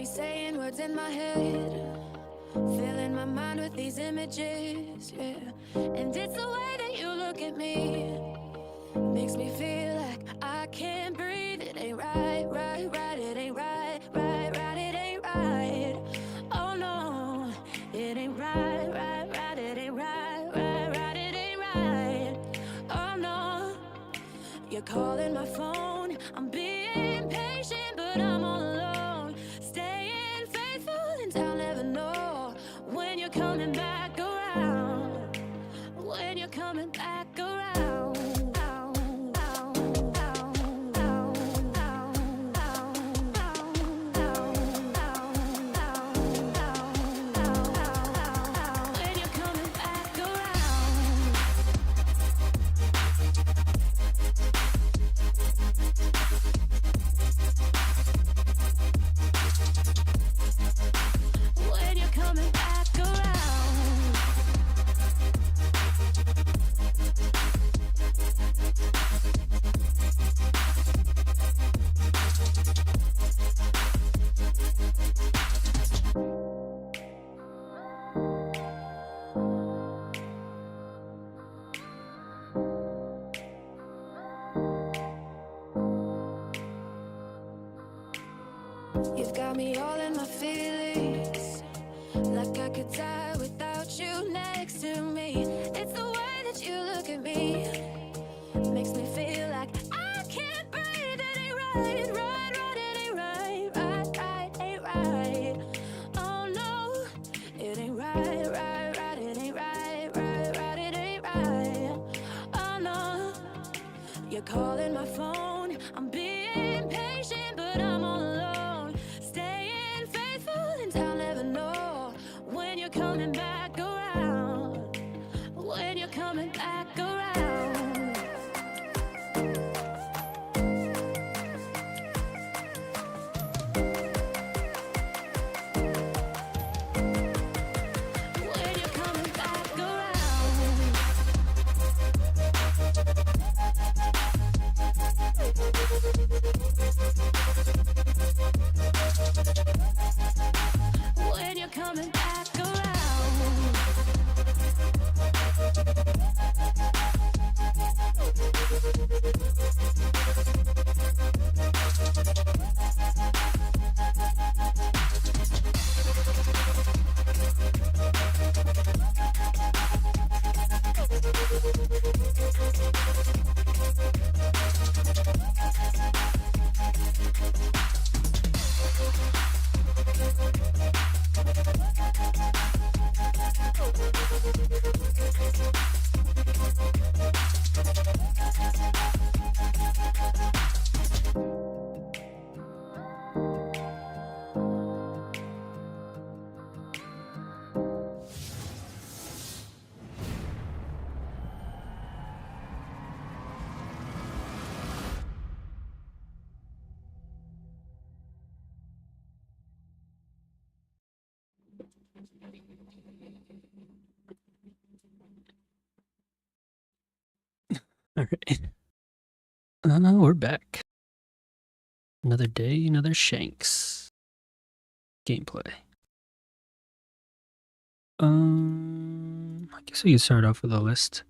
saying words in my head, filling my mind with these images, yeah. And it's the way that you look at me, makes me feel like I can't breathe. It ain't right, right, right. It ain't right, right, right. It ain't right. Oh no, it ain't right, right, right. It ain't right, right, right. It ain't right. Oh no, you're calling my phone. I'm being patient, but I'm all alone. Staying faithful, and I'll never know when you're coming back around. When you're coming back around. When you're coming back around. When you're coming back around. You've got me all in my feelings, like I could die without you next to me. It's the way that you look at me, makes me feel like I can't breathe. It ain't right, right, right. It ain't right, right, right. Ain't right. Oh no, it ain't right, right, right. It ain't right, right, right. It ain't right. Oh no, you're calling my phone. I'm being patient, but I'm all alone. Staying faithful, and I'll never know when you're coming back around. When you're coming back around. When you're coming back around. When you're coming back around. All right. We're back. Another day, another Shanks gameplay. I guess we can start off with a list.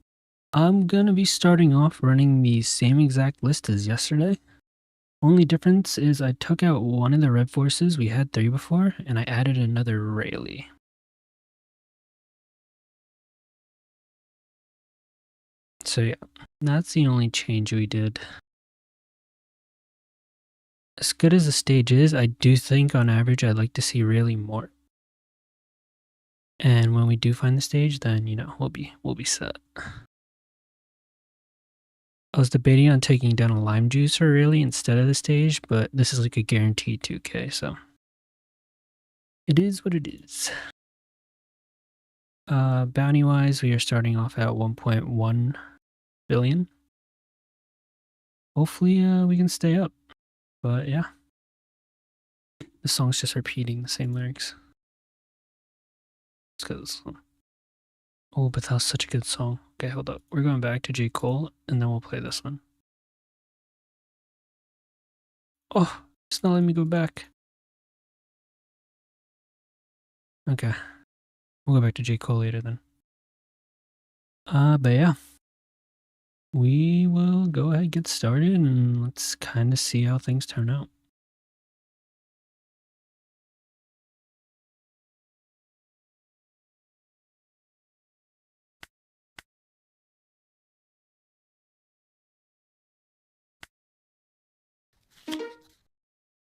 I'm gonna be starting off running the same exact list as yesterday. Only difference is I took out one of the red forces, we had 3 before, and I added another Rayleigh. So yeah, that's the only change we did. As good as the stage is, I do think on average I'd like to see Rayleigh more. And when we do find the stage, then you know we'll be set. I was debating on taking down a lime juice for Rayleigh instead of the stage, but this is like a guaranteed 2k, so it is what it is. Bounty wise, we are starting off at 1.1 billion. Hopefully we can stay up, but yeah, the song's just repeating the same lyrics. Let's go this one. Oh, but that was such a good song. Okay, hold up. We're going back to J. Cole, and then we'll play this one. Oh, it's not letting me go back. Okay. We'll go back to J. Cole later then. But yeah. We will go ahead and get started and let's kind of see how things turn out.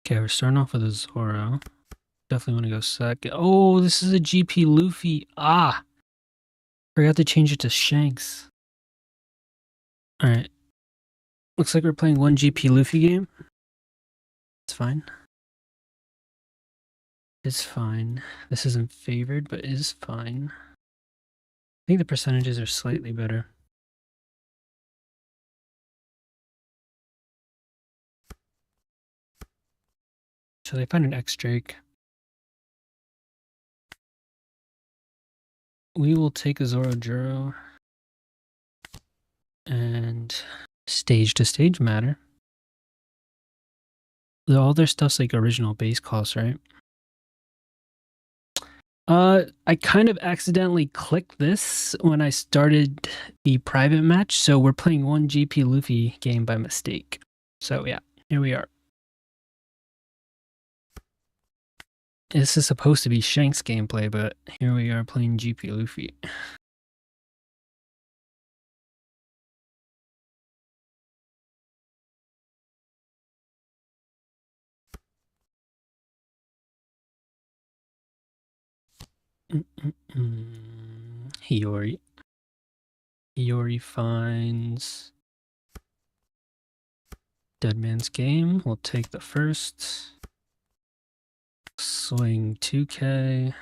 Okay, we're starting off with a Zoro. Definitely want to go second. Oh, this is a GP Luffy. Ah! Forgot to change it to Shanks. Alright. Looks like we're playing one GP Luffy game. It's fine. It's fine. This isn't favored, but is fine. I think the percentages are slightly better. So they find an X Drake. We will take a Zoro Juro. And stage to stage matter. All their stuff's like original base cost, right? I kind of accidentally clicked this when I started the private match, so we're playing one GP Luffy game by mistake. So yeah, here we are. This is supposed to be Shanks gameplay, but here we are playing GP Luffy. Hiyori. Hiyori finds Dead Man's Game. We'll take the first. Swing 2k.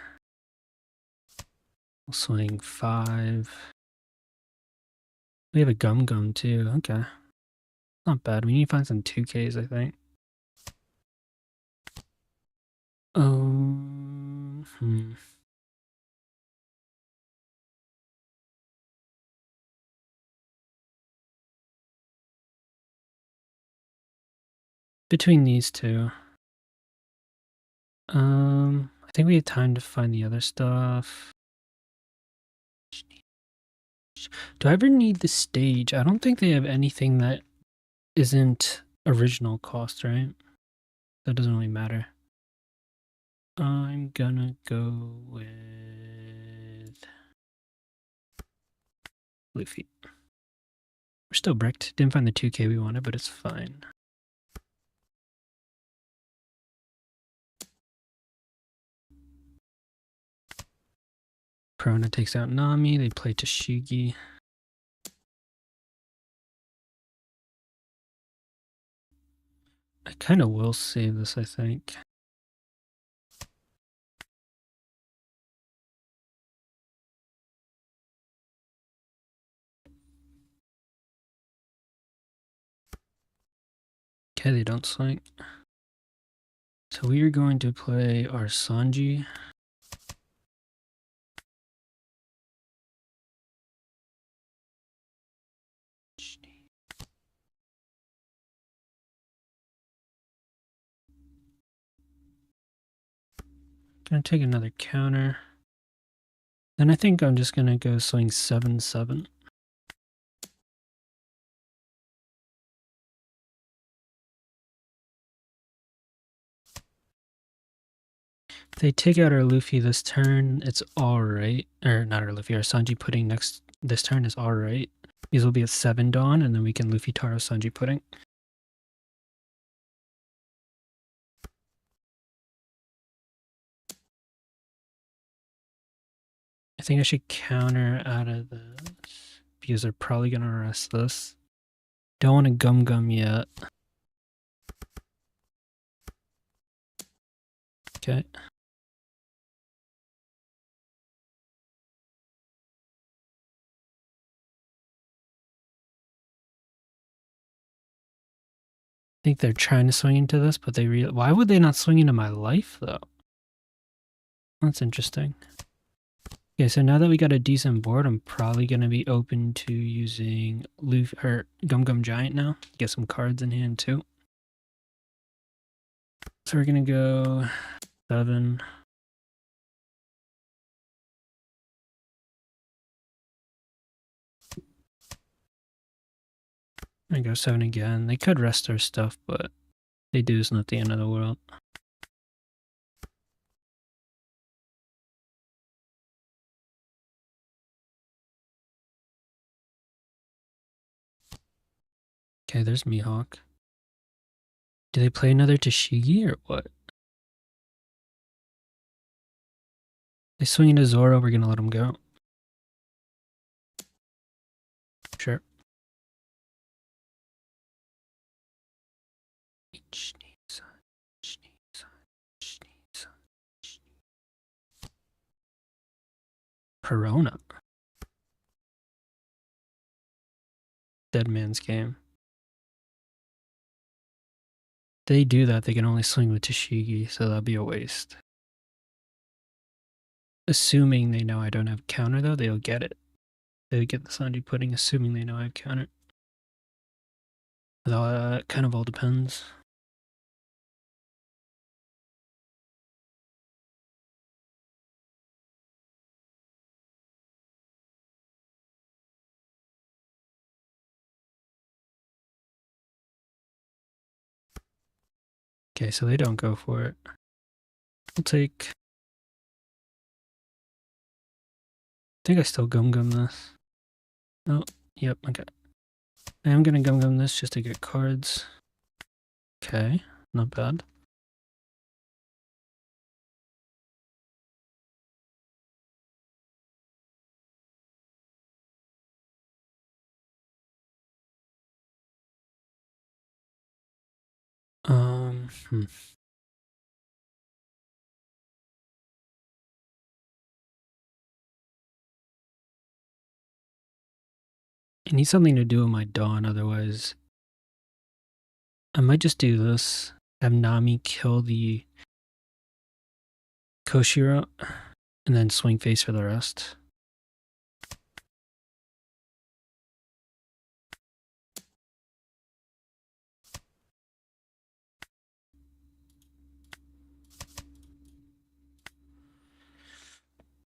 We'll swing 5. We have a Gum Gum too. Okay. Not bad. We need to find some 2Ks, I think. Between these two. I think we have time to find the other stuff. Do I ever need the stage? I don't think they have anything that isn't original cost, right? That doesn't really matter. I'm gonna go with Luffy. We're still bricked. Didn't find the 2K we wanted, but it's fine. Perona takes out Nami. They play Tashigi. I kind of will save this, I think. Okay, they don't swing. So we are going to play our Sanji. Gonna take another counter. Then I think I'm just gonna go swing 7-7. If they take out our Luffy this turn, it's alright. Or not our Luffy, our Sanji pudding next this turn is alright. These will be at 7 Dawn, and then we can Luffy Taro Sanji pudding. I think I should counter out of this because they're probably gonna arrest this. Don't want to Gum Gum yet. Okay. I think they're trying to swing into this, but why would they not swing into my life though? That's interesting. Okay, so now that we got a decent board, I'm probably gonna be open to using Luffy or Gum Gum Giant now. Get some cards in hand too. So we're gonna go 7. I go 7 again. They could rest their stuff, but they do is not the end of the world. Okay, there's Mihawk. Do they play another Tashigi or what? They swing into Zoro, we're gonna let him go. Sure. Corona. Dead man's game. They do that, they can only swing with Tashigi, so that'd be a waste. Assuming they know I don't have counter though, they'll get it. They would get the Sanji pudding, assuming they know I have counter. That kind of all depends. Okay, so they don't go for it. We'll take... I think I still gum this. Oh, yep, okay. I am gonna gum this just to get cards. Okay, not bad. Hmm. I need something to do with my Dawn, otherwise I might just do this. Have Nami kill the Koshiro, and then swing face for the rest.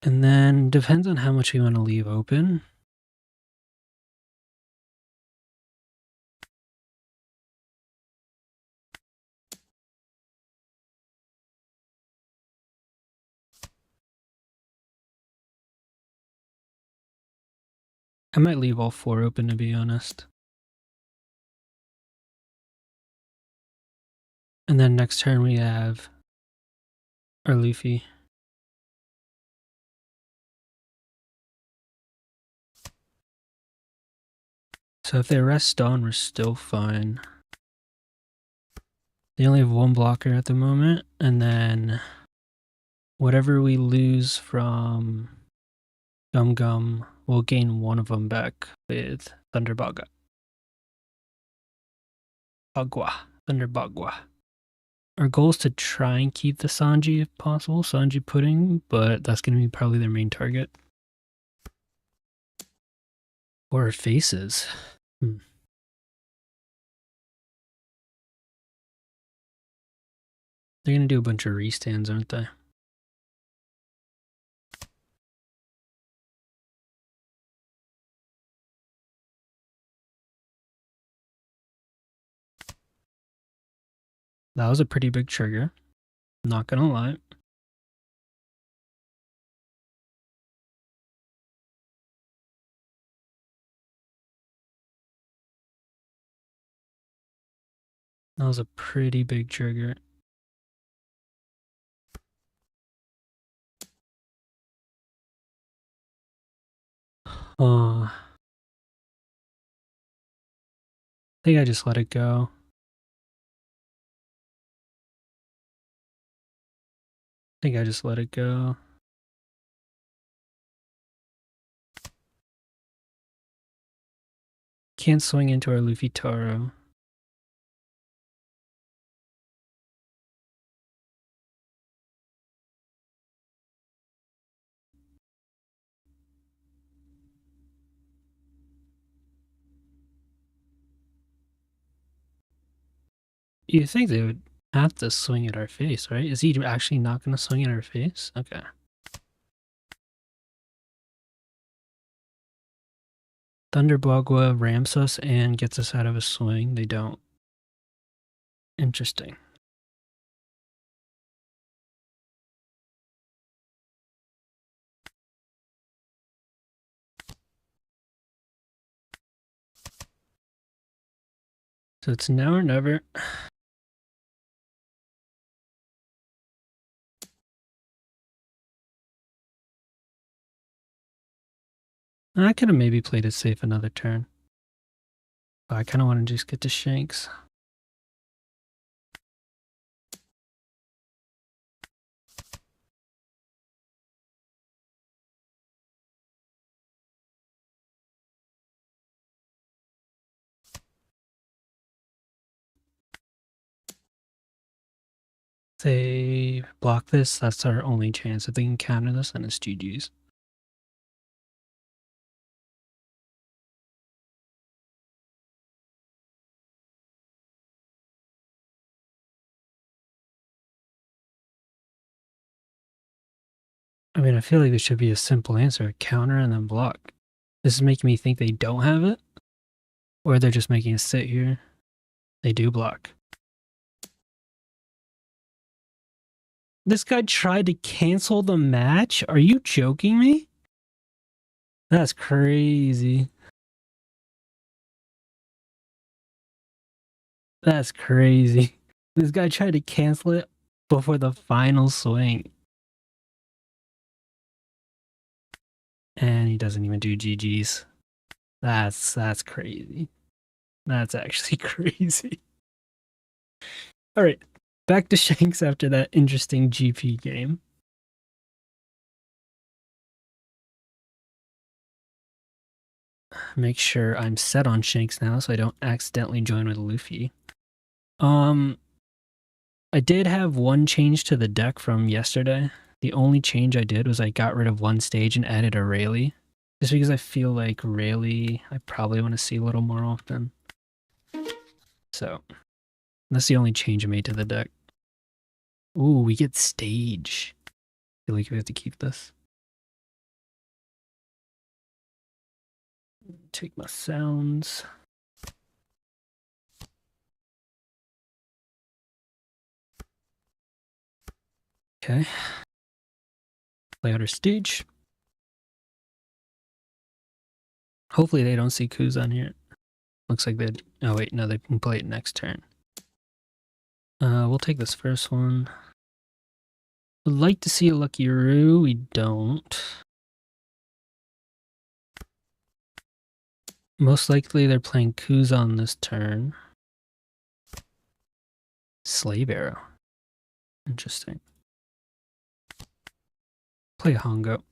And then depends on how much we want to leave open. I might leave all 4 open, to be honest. And then next turn we have our Luffy. So if they rest Dawn, we're still fine. They only have 1 blocker at the moment, and then whatever we lose from Gum Gum, we'll gain 1 of them back with Thunder Bagua. Thunder Bagua. Our goal is to try and keep the Sanji if possible, Sanji pudding, but that's going to be probably their main target. Or our faces. They're going to do a bunch of restands, aren't they? That was a pretty big trigger. Not going to lie. That was a pretty big trigger. I think I just let it go. Can't swing into our Luffy Taro. You think they would have to swing at our face, right? Is he actually not going to swing at our face? Okay. Thunder Bagua ramps us and gets us out of a swing. They don't. Interesting. So it's now or never. I could have maybe played it safe another turn. But I kind of want to just get to Shanks. They block this, that's our only chance. If they can counter this, then it's GG's. I mean, I feel like there should be a simple answer. Counter and then block. This is making me think they don't have it. Or they're just making us sit here. They do block. This guy tried to cancel the match? Are you joking me? That's crazy. That's crazy. This guy tried to cancel it before the final swing. And he doesn't even do GG's. That's crazy. That's actually crazy. All right, back to Shanks after that interesting GP game. Make sure I'm set on Shanks now so I don't accidentally join with Luffy. I did have one change to the deck from yesterday. The only change I did was I got rid of one stage and added a Rayleigh. Just because I feel like Rayleigh I probably want to see a little more often. So, that's the only change I made to the deck. Ooh, we get stage. I feel like we have to keep this. Take my sounds. Okay. Play out our stage. Hopefully they don't see Kuz on here. Looks like they'd... Oh wait, no, they can play it next turn. We'll take this first one. Would like to see a Lucky Roo. We don't. Most likely they're playing Kuz on this turn. Slave Arrow. Interesting. Play Hongo.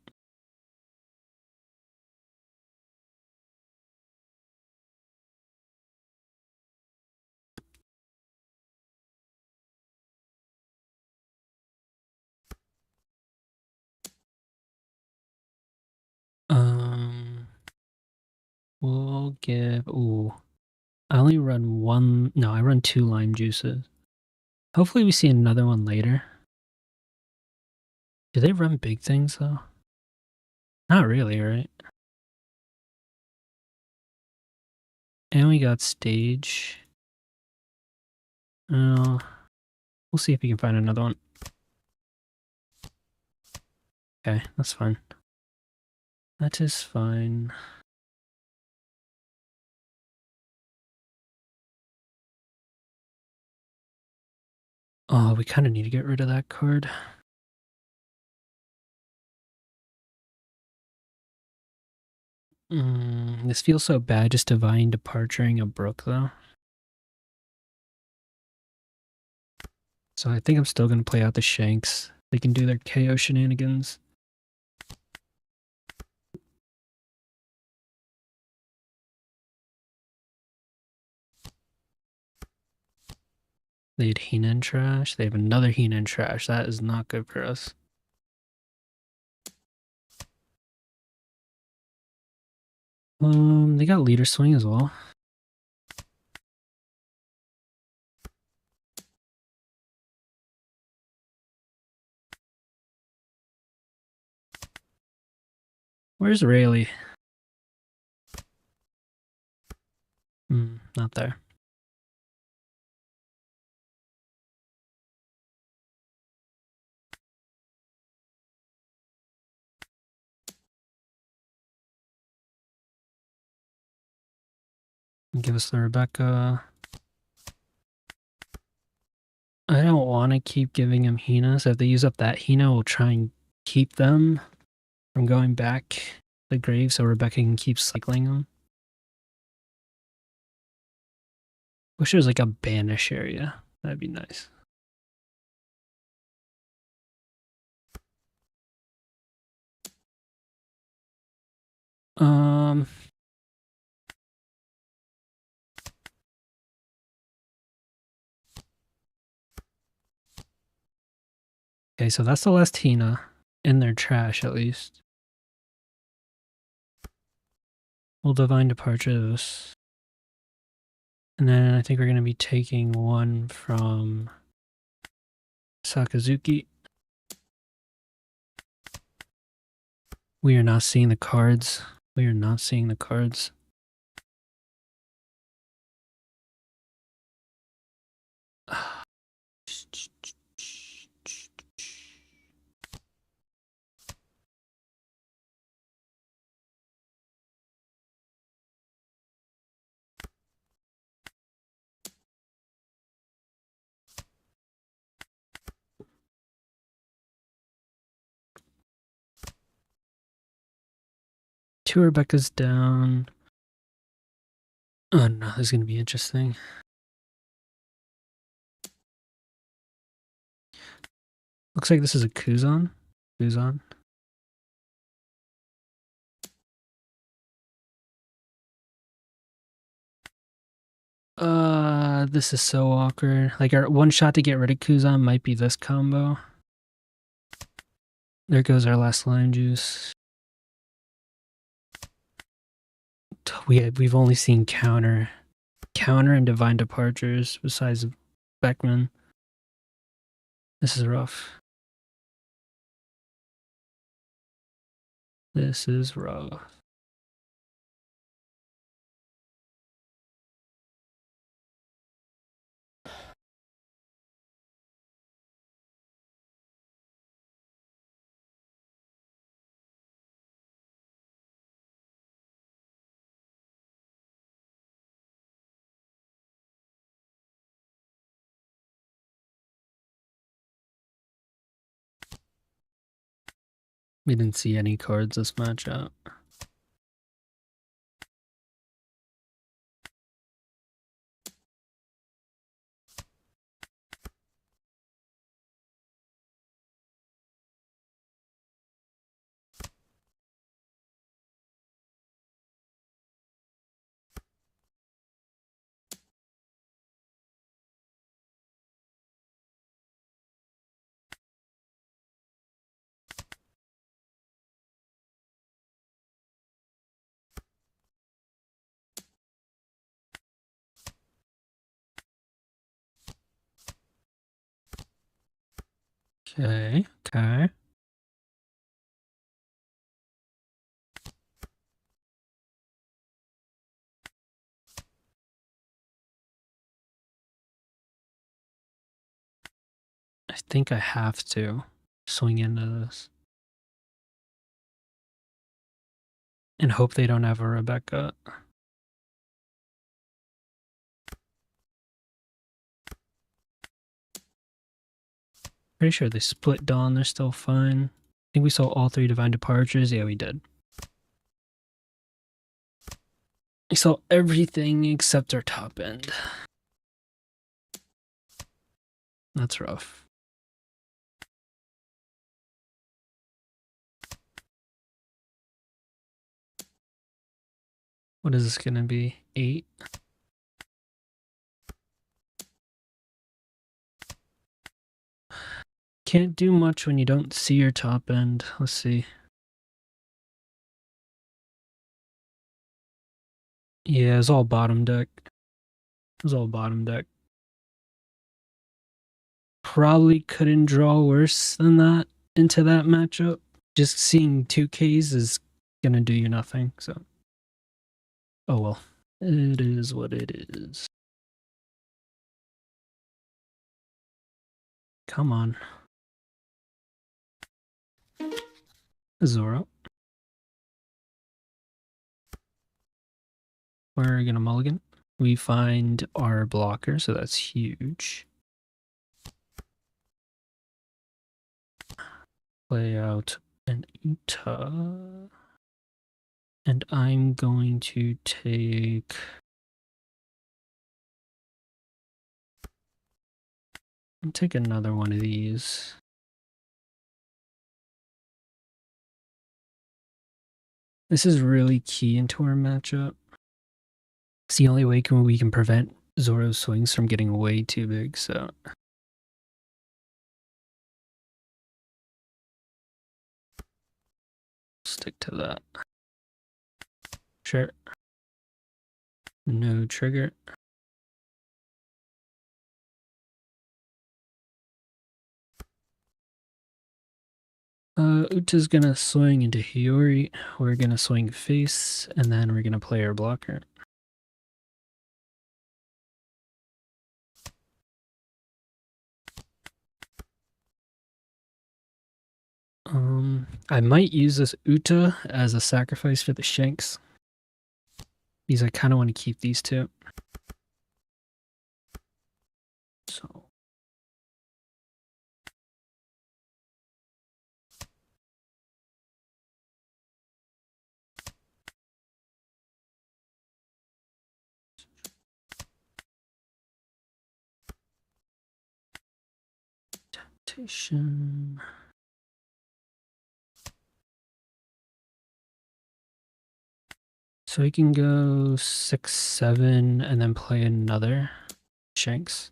We'll give... Ooh. I only run one... No, I run 2 lime juices. Hopefully we see another one later. Do they run big things, though? Not really, right? And we got stage. We'll see if we can find another one. Okay, that's fine. That is fine. Oh, we kind of need to get rid of that card. This feels so bad just divine departuring a brook, though. So I think I'm still going to play out the Shanks. They can do their KO shenanigans. They had Heenan trash. They have another Heenan trash. That is not good for us. They got leader swing as well. Where's Rayleigh? not there. Give us the Rebecca. I don't want to keep giving him Hina, so if they use up that Hina, we'll try and keep them from going back the grave so Rebecca can keep cycling them. Wish there was like a banish area. That'd be nice. Okay, so that's the last Hina in their trash at least. We'll divine departure this. And then I think we're gonna be taking one from Sakazuki. We are not seeing the cards. We are not seeing the cards. Two Rebecca's down. Oh no, this is gonna be interesting. Looks like this is a Kuzan. Kuzan. This is so awkward. Like our one shot to get rid of Kuzan might be this combo. There goes our last lime juice. We've only seen counter and divine departures besides Beckman. This is rough. This is rough. We didn't see any cards this matchup. Okay, okay. I think I have to swing into this. And hope they don't have a Rebecca. Pretty sure they split Dawn, they're still fine. I think we saw all three divine departures. Yeah, we did. We saw everything except our top end. That's rough. What is this gonna be? 8? Can't do much when you don't see your top end. Let's see. Yeah, it's all bottom deck. It was all bottom deck. Probably couldn't draw worse than that into that matchup. Just seeing 2Ks is gonna do you nothing, so. Oh well. It is what it is. Come on. Zoro. We're gonna mulligan. We find our blocker, so that's huge. Play out an Uta. And I'm going to take... I'll take another one of these. This is really key into our matchup. It's the only way we can prevent Zoro's swings from getting way too big, so... Stick to that. Sure. No trigger. Uta's gonna swing into Hiyori. We're gonna swing face, and then we're gonna play our blocker. I might use this Uta as a sacrifice for the Shanks, because I kind of want to keep these two. So. Temptation. So we can go 6, 7, and then play another Shanks.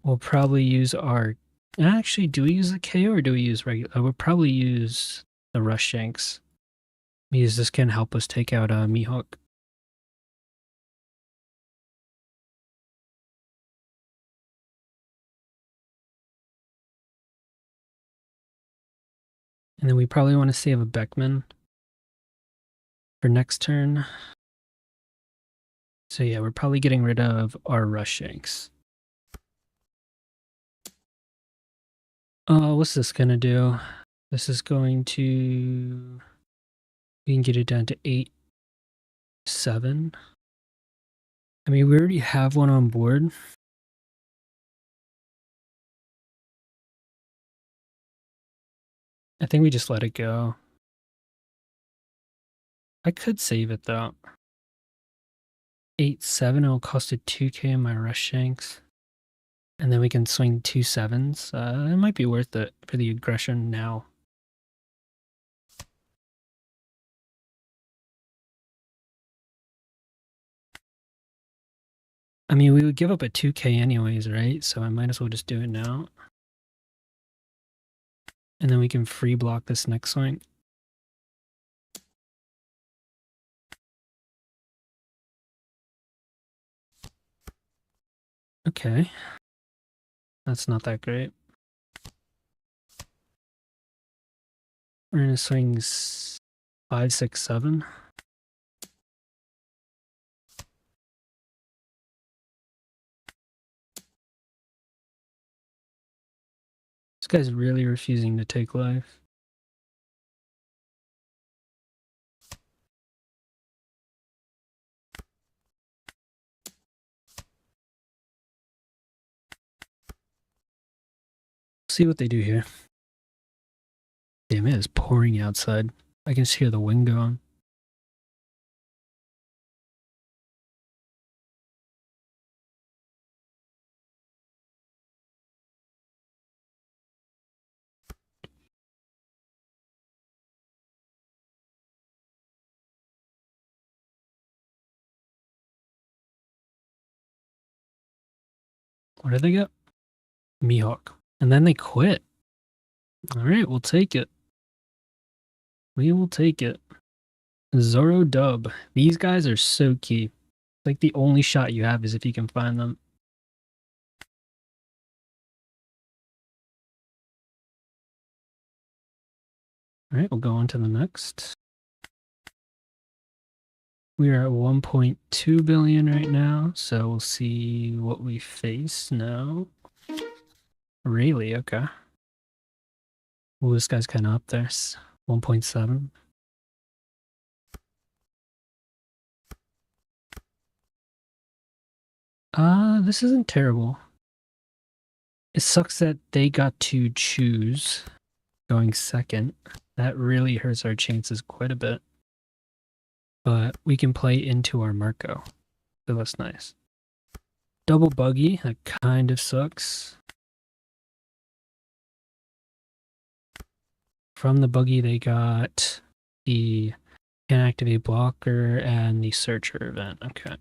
We'll probably use our... Actually, do we use the KO or do we use regular? We'll probably use the Rush Shanks, because this can help us take out Mihawk. And then we probably want to save a Beckman for next turn. So yeah, we're probably getting rid of our Rush Shanks. What's this gonna do? This is going to... We can get it down to 8, 7. I mean, we already have one on board. I think we just let it go. I could save it though. 8, 7, it'll cost a 2k in my Rush Shanks. And then we can swing 2 7s. It might be worth it for the aggression now. I mean, we would give up a 2k anyways, right? So I might as well just do it now. And then we can free block this next swing. Okay. That's not that great. We're gonna swing 5, 6, 7. This guy's really refusing to take life. See what they do here. Damn, it is pouring outside. I can just hear the wind going. What did they get? Mihawk. And then they quit. Alright, we'll take it. We will take it. Zoro dub. These guys are so key. Like the only shot you have is if you can find them. All right, we'll go on to the next. We are at 1.2 billion right now, so we'll see what we face now. Really? Okay. Well, this guy's kind of up there. 1.7. This isn't terrible. It sucks that they got to choose going second. That really hurts our chances quite a bit. But we can play into our Marco, so that's nice. Double buggy, that kind of sucks. From the buggy, they got the can activate blocker and the searcher event. Okay.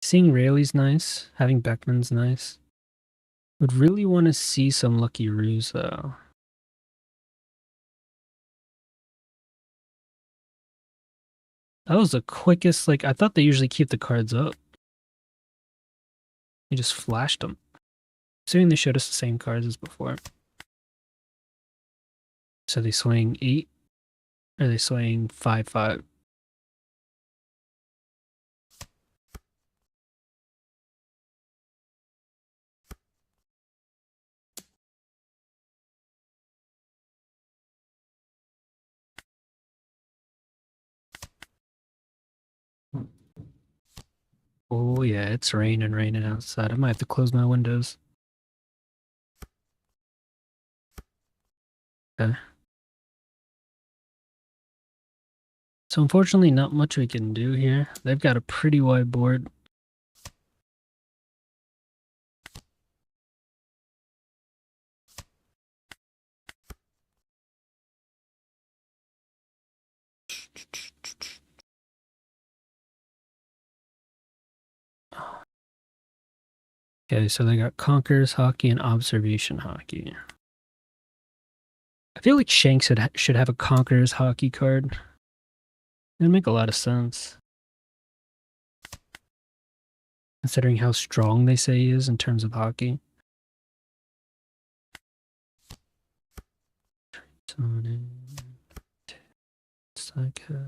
Seeing Rayleigh's nice. Having Beckman's nice. Would really want to see some Lucky Ruse, though. That was the quickest, like, I thought they usually keep the cards up. They just flashed them. Assuming they showed us the same cards as before. So they swing 8, or they swing 5/5. Oh yeah, it's raining outside. I might have to close my windows. Okay. So unfortunately, not much we can do here. They've got a pretty wide board. Okay, so they got Conquerors Hockey and Observation Hockey. I feel like Shanks should have a Conquerors Hockey card. It'd make a lot of sense. Considering how strong they say he is in terms of hockey. Psycho.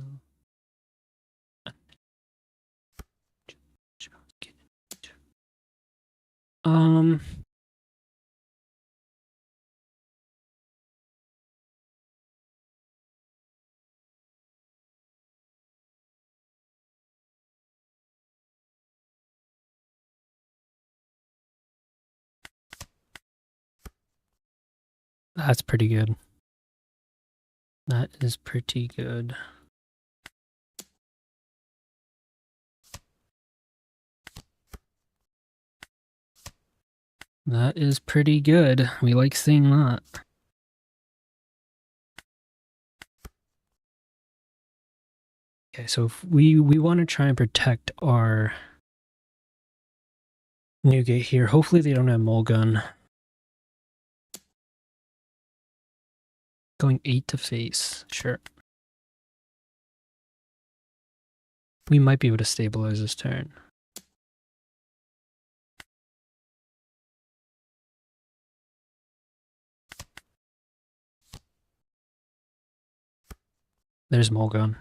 Um, that's pretty good. That is pretty good. That is pretty good. We like seeing that. Okay, so if we want to try and protect our Newgate here. Hopefully they don't have Mulgun. Going 8 to face. Sure. We might be able to stabilize this turn. There's Mulgun.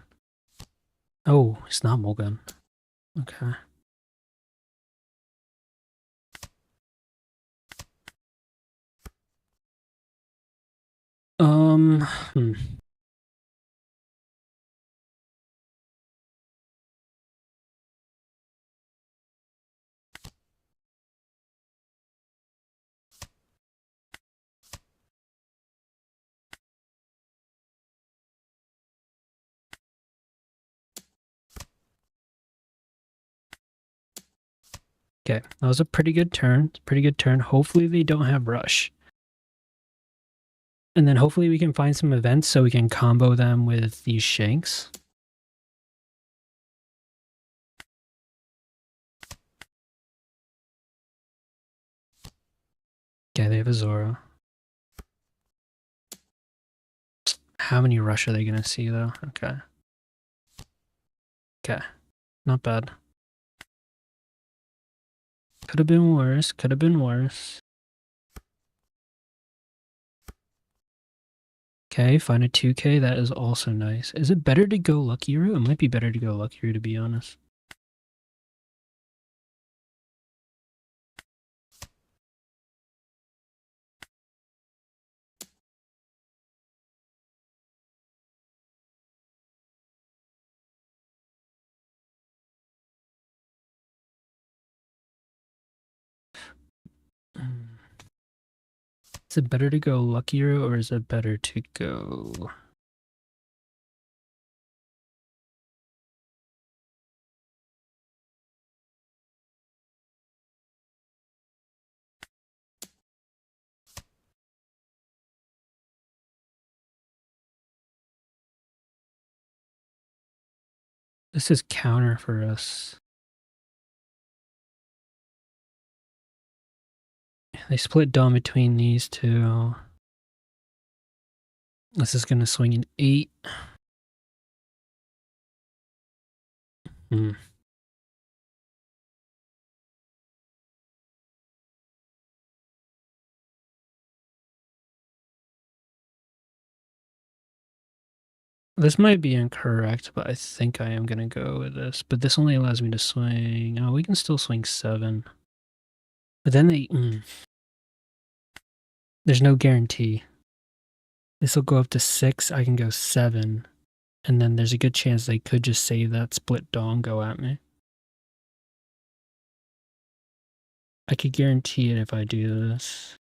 Oh, it's not Mulgun. Okay. Hmm. Okay, that was a pretty good turn. Pretty good turn. Hopefully they don't have Rush. And then hopefully we can find some events so we can combo them with these Shanks. Okay, they have a Zora. How many Rush are they going to see, though? Okay. Okay. Not bad. Could have been worse. Could have been worse. Okay, find a 2K. That is also nice. Is it better to go Lucky Route? It might be better to go Lucky Route, to be honest. Is it better to go Lucky Route or is it better to go... This is counter for us. They split down between these two. This is going to swing an 8. This might be incorrect, but I think I am going to go with this. But this only allows me to swing... Oh, we can still swing 7. But then they... There's no guarantee. This will go up to 6. I can go 7. And then there's a good chance they could just save that split dawn go at me. I could guarantee it if I do this.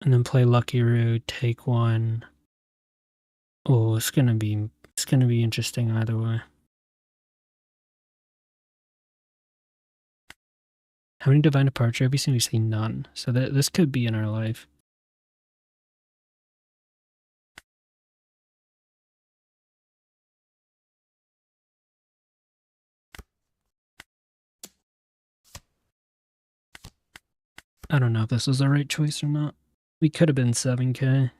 And then play Lucky Route, take 1. Oh, it's gonna be interesting either way. How many divine departure have we seen? We see none. So this could be in our life. I don't know if this was the right choice or not. We could have been 7K.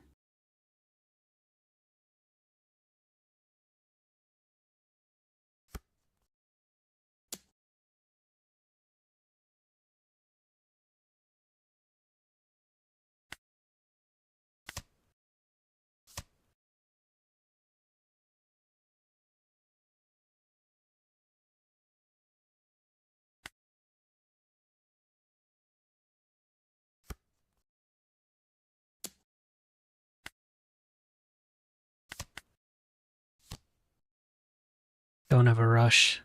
Don't have a rush.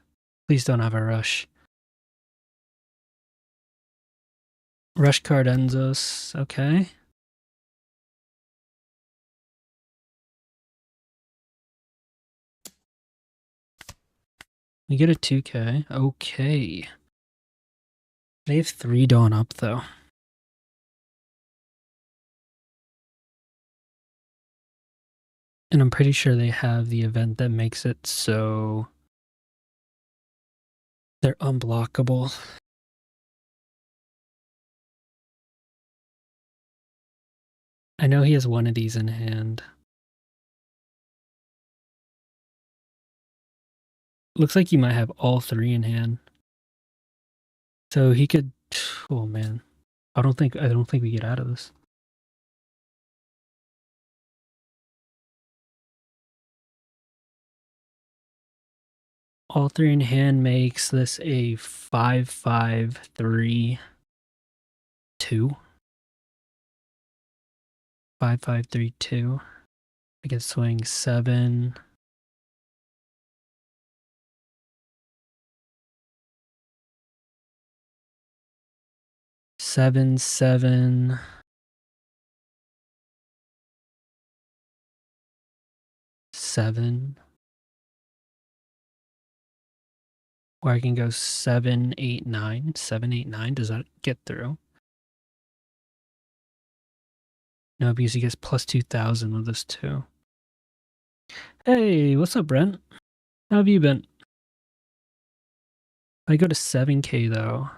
Please don't have a rush. Rush card ends us. Okay. We get a 2K. Okay. They have 3 dawn up though. And I'm pretty sure they have the event that makes it so they're unblockable. I know he has one of these in hand. Looks like he might have all 3 in hand. So he could... Oh man. I don't think we get out of this. All 3 in hand makes this a 5-5-3-2. 5-5-3-2. I can swing 7. 7, 7. 7. Or I can go 7, 8, 9. 7, 8, 9. Does that get through? No, because he gets plus 2,000 with this too. Hey, what's up, Brent? How have you been? If I go to 7K though.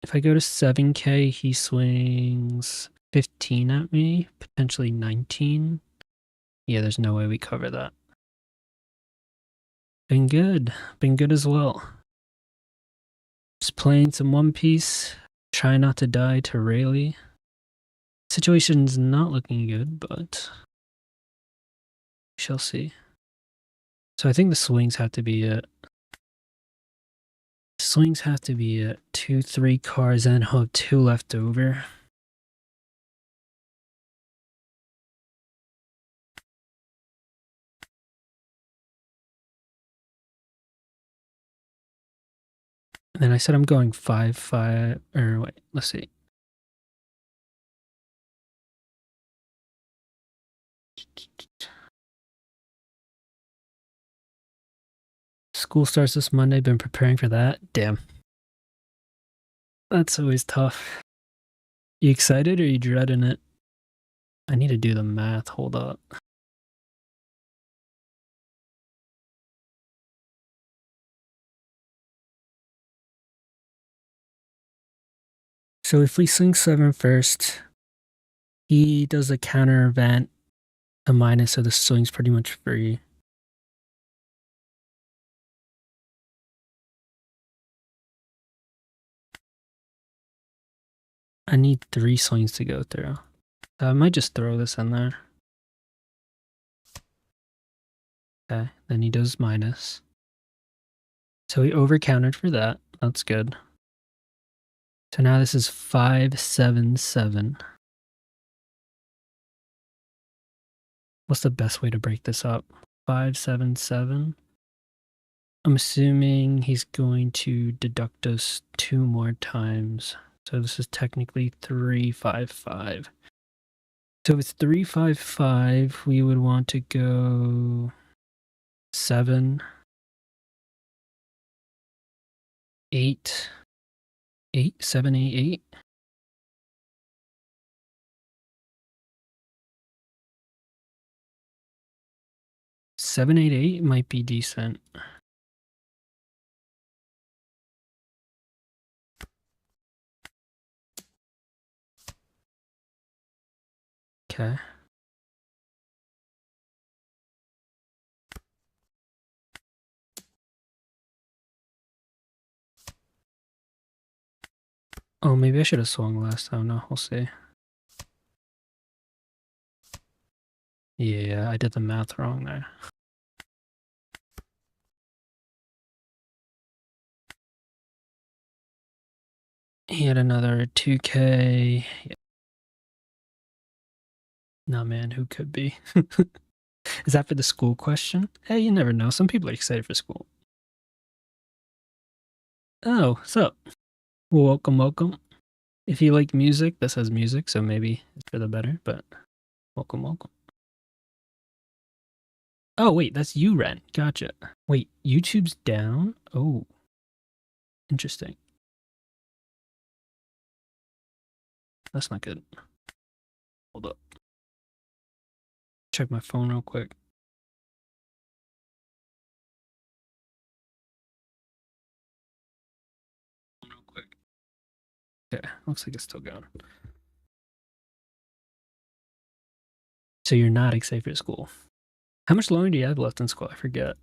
If I go to 7K, he swings 15 at me, potentially 19. Yeah, there's no way we cover that. Been good. Been good as well. Just playing some One Piece. Try not to die to Rayleigh. Situation's not looking good, but we shall see. So I think the swings have to be it. Swings have to be it. 2, 3 cards, and I'll have 2 left over. And then I said I'm going 5, 5, or wait, let's see. School starts this Monday, been preparing for that. Damn. That's always tough. You excited or you dreading it? I need to do the math, hold up. So if we swing 7 first, he does a counter event, a minus, so the swing's pretty much free. I need 3 swings to go through. I might just throw this in there. Okay, then he does minus. So he over countered for that. That's good. So now this is 5, 7, 7. What's the best way to break this up? 5, 7, 7. I'm assuming he's going to deduct us 2 more times. So this is technically 3, 5, 5. So with 3, 5, 5, we would want to go 7, 8, 8, 7, 8, 8. 7, 8, 8 might be decent. Okay. Oh, maybe I should have swung last time. No, we'll see. Yeah, I did the math wrong there. He had another 2K. Yeah. Nah, man, who could be? Is that for the school question? Hey, you never know. Some people are excited for school. Oh, so welcome, welcome. If you like music, this has music, so maybe it's for the better, but welcome, welcome. Oh, wait, that's you, Ren. Gotcha. Wait, YouTube's down? Oh, interesting. That's not good. Hold up. Check my phone real quick. Okay, looks like it's still going. So you're not excited for school. How much longer do you have left in school? I forget.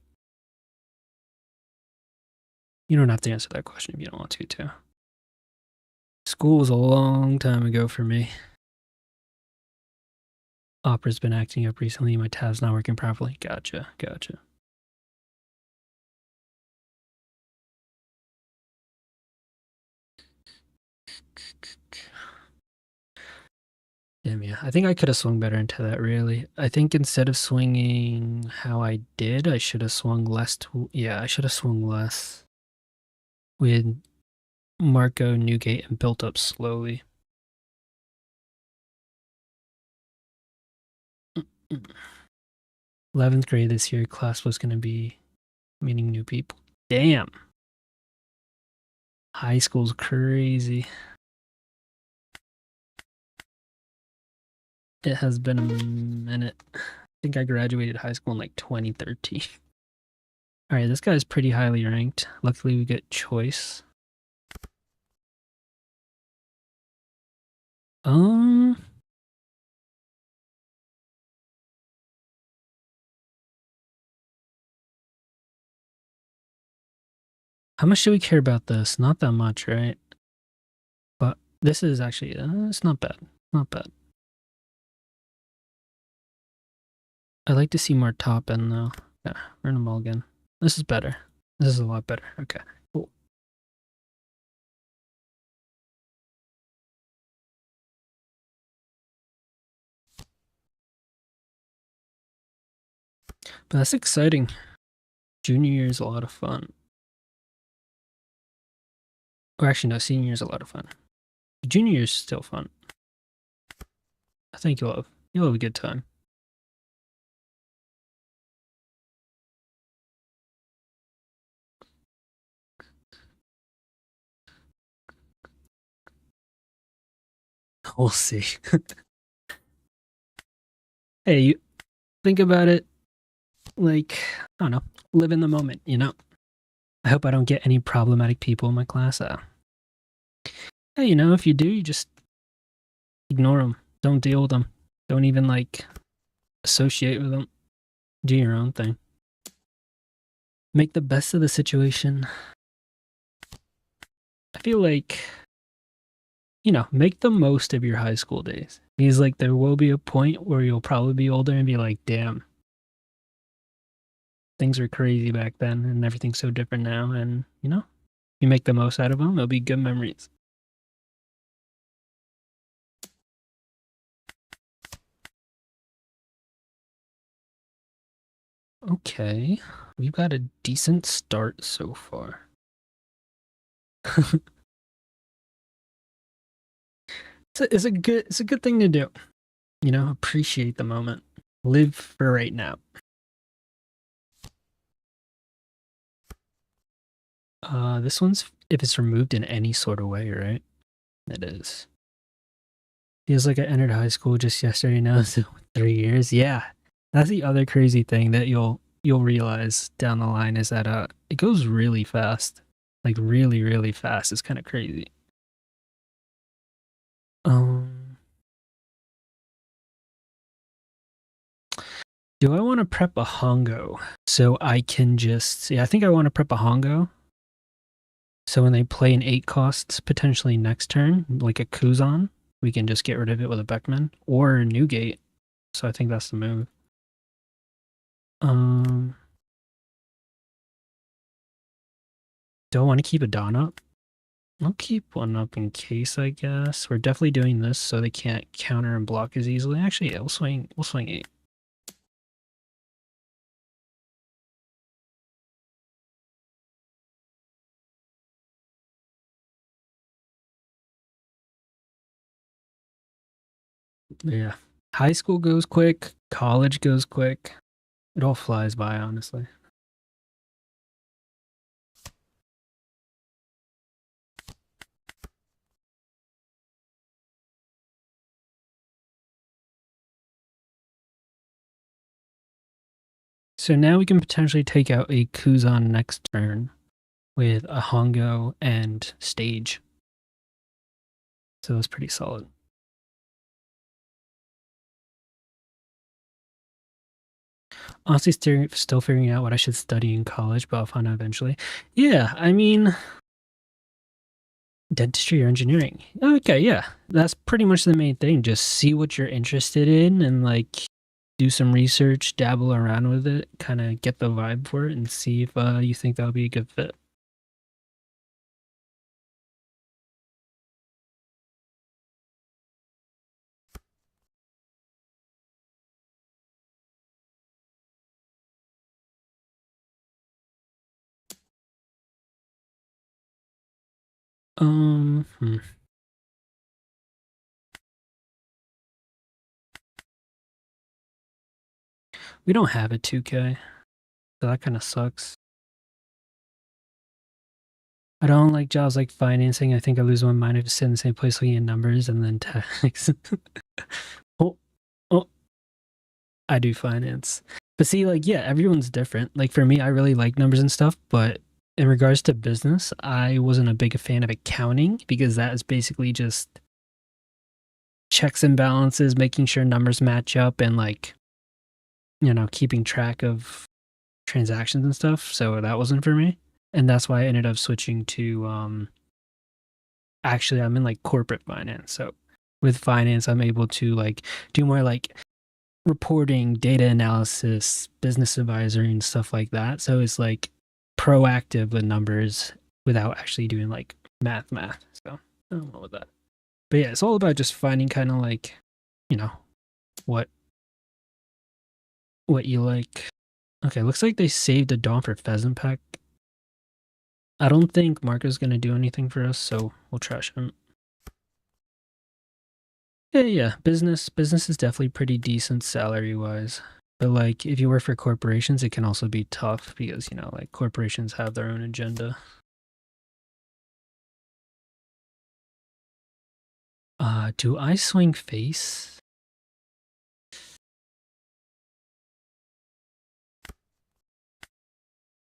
You don't have to answer that question if you don't want to, too. School was a long time ago for me. Opera's been acting up recently. My tab's not working properly. Gotcha, gotcha. Damn, yeah. I think I could have swung better into that, really. I think instead of swinging how I did, I should have swung less. Yeah, I should have swung less with Marco, Newgate, and built up slowly. 11th grade this year, class was going to be meeting new people. Damn. High school's crazy. It has been a minute. I think I graduated high school in like 2013. Alright, this guy's pretty highly ranked. Luckily we get choice. Um, How much do we care about this? Not that much, right? But this is actually, it's not bad. Not bad. I'd like to see more top end though. Yeah, we're in a mulligan. This is better. This is a lot better. Okay, cool. But that's exciting. Junior year is a lot of fun. Or actually, no, senior year is a lot of fun. Junior year is still fun. I think you'll have a good time. We'll see. Hey, you think about it like, I don't know, live in the moment, you know? I hope I don't get any problematic people in my class. Hey, you know, if you do, you just ignore them. Don't deal with them. Don't even, like, associate with them. Do your own thing. Make the best of the situation. I feel like, you know, make the most of your high school days. Because, like, there will be a point where you'll probably be older and be like, damn, things were crazy back then and everything's so different now. And, you know, you make the most out of them, it'll be good memories. Okay, we've got a decent start so far. It's a good thing to do. You know, appreciate the moment. Live for right now. This one's if it's removed in any sort of way, right? It is. Feels like I entered high school just yesterday now, so 3 years. Yeah. That's the other crazy thing that you'll realize down the line is that it goes really fast. Like really, really fast. It's kind of crazy. Um Do I want to prep a Hongo so I can just yeah, I think I want to prep a Hongo. So when they play an 8 costs potentially next turn, like a Kuzan, we can just get rid of it with a Beckman or a Newgate. So I think that's the move. Do I want to keep a Dawn up? I'll keep one up in case, I guess. We're definitely doing this so they can't counter and block as easily. Actually, yeah, we'll swing 8. Yeah. High school goes quick, college goes quick. It all flies by, honestly. So now we can potentially take out a Kuzan next turn with a Hongo and Stage. So that's pretty solid. Honestly, still figuring out what I should study in college, but I'll find out eventually. Yeah, I mean, dentistry or engineering. Okay, yeah, that's pretty much the main thing. Just see what you're interested in and like do some research, dabble around with it, kind of get the vibe for it, and see if you think that would be a good fit. Hmm. We don't have a 2K, so that kind of sucks. I don't like jobs like financing. I think I lose my mind if I sit in the same place looking at numbers and then tax. oh, oh, I do finance. But see, like, yeah, everyone's different. Like, for me, I really like numbers and stuff. But in regards to business, I wasn't a big fan of accounting because that is basically just checks and balances, making sure numbers match up and, like, you know, keeping track of transactions and stuff. So that wasn't for me. And that's why I ended up switching to actually I'm in like corporate finance. So with finance, I'm able to like do more like reporting, data analysis, business advisory, and stuff like that. So it's like proactive with numbers without actually doing like math. So I don't know with that. But yeah, it's all about just finding kind of like, you know, what what you like. Okay, looks like they saved a Dawn for Pheasant Pack. I don't think Marco's gonna do anything for us, so we'll trash him. Yeah. Business is definitely pretty decent salary wise. But like if you work for corporations, it can also be tough because, you know, like corporations have their own agenda. Do I swing face?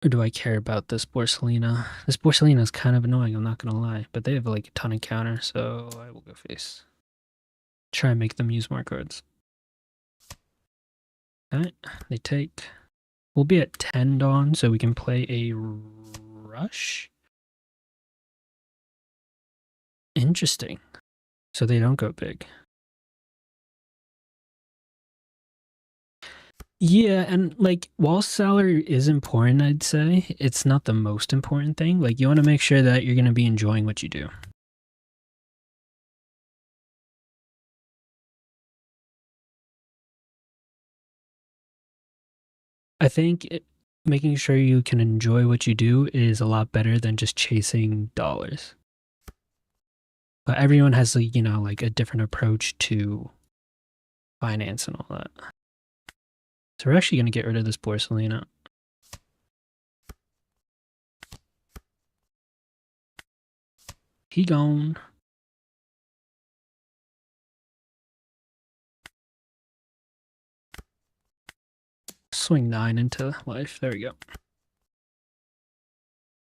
Or do I care about this Borsalina? This Borsalina is kind of annoying, I'm not gonna lie. But they have like a ton of counter, so I will go face. Try and make them use more cards. Alright, they take. We'll be at 10 Dawn, so we can play a rush. Interesting. So they don't go big. Yeah, and like while salary is important, I'd say it's not the most important thing. Like you want to make sure that you're going to be enjoying what you do. I think making sure you can enjoy what you do is a lot better than just chasing dollars. But everyone has like, you know, like a different approach to finance and all that. So we're actually going to get rid of this Porcelina. He gone. Swing 9 into life. There we go.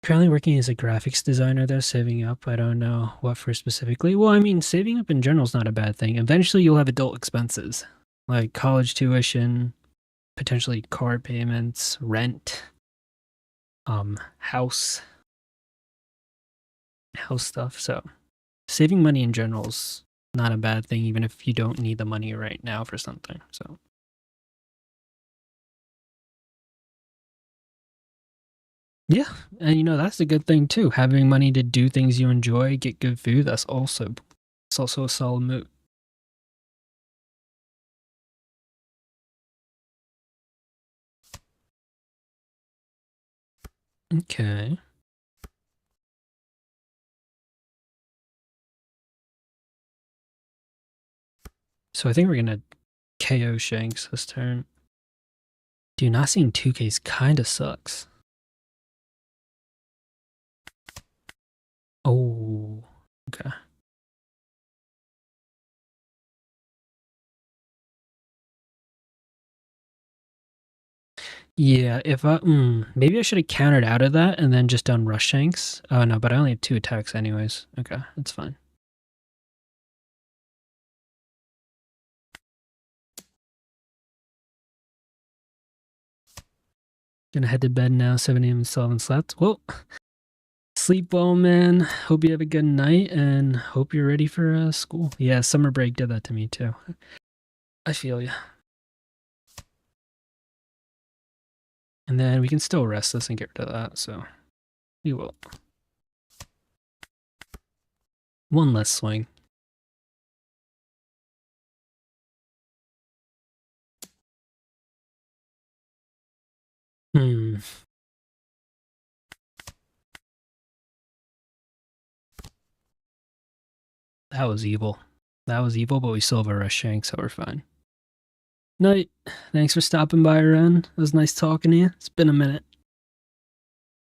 Currently working as a graphics designer, though, saving up. I don't know what for specifically. Well, I mean, saving up in general is not a bad thing. Eventually, you'll have adult expenses like college tuition, potentially car payments, rent, house, house stuff. So, saving money in general is not a bad thing, even if you don't need the money right now for something. So, yeah, and you know that's a good thing too. Having money to do things you enjoy, get good food. It's also a solid move. Okay. So I think we're gonna KO Shanks this turn. Dude, not seeing 2Ks kinda sucks. Oh, okay. Yeah, if maybe I should have countered out of that and then just done Rush Shanks. Oh no, but I only have 2 attacks anyways. Okay, that's fine. Gonna head to bed now, 7 a.m. and still haven't slept. Well, sleep well, man. Hope you have a good night and hope you're ready for school. Yeah, summer break did that to me too. I feel you. And then we can still rest this and get rid of that, so we will. One less swing. Hmm. That was evil. That was evil, but we still have a rush shank, so we're fine. Night. Thanks for stopping by, Ren. It was nice talking to you. It's been a minute.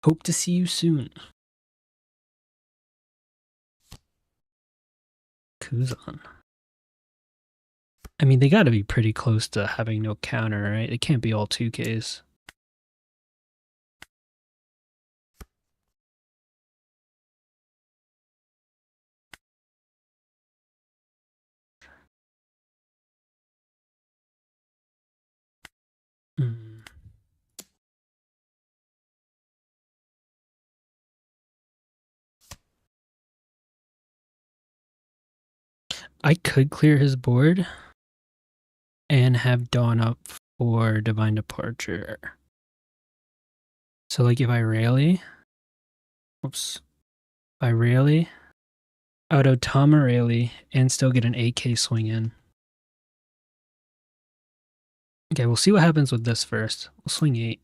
Hope to see you soon. Kuzan. I mean, they gotta be pretty close to having no counter, right? It can't be all 2Ks. Hmm. I could clear his board and have Dawn up for Divine Departure. So like if I rally, if I rally, I would Otama rally and still get an 8k swing in. Okay, we'll see what happens with this first. We'll swing 8.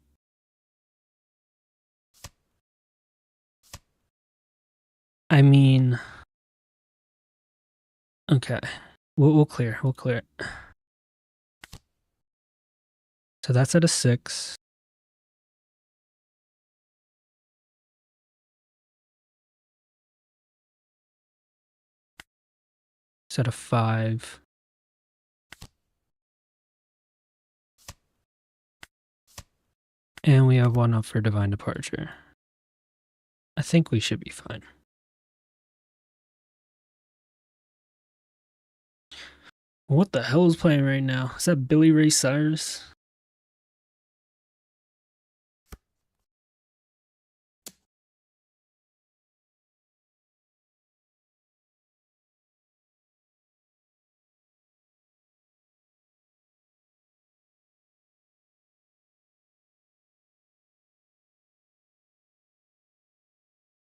I mean, okay, we'll clear. We'll clear it. So that's at a 6. It's at a 5. And we have 1 up for Divine Departure. I think we should be fine. What the hell is playing right now? Is that Billy Ray Cyrus?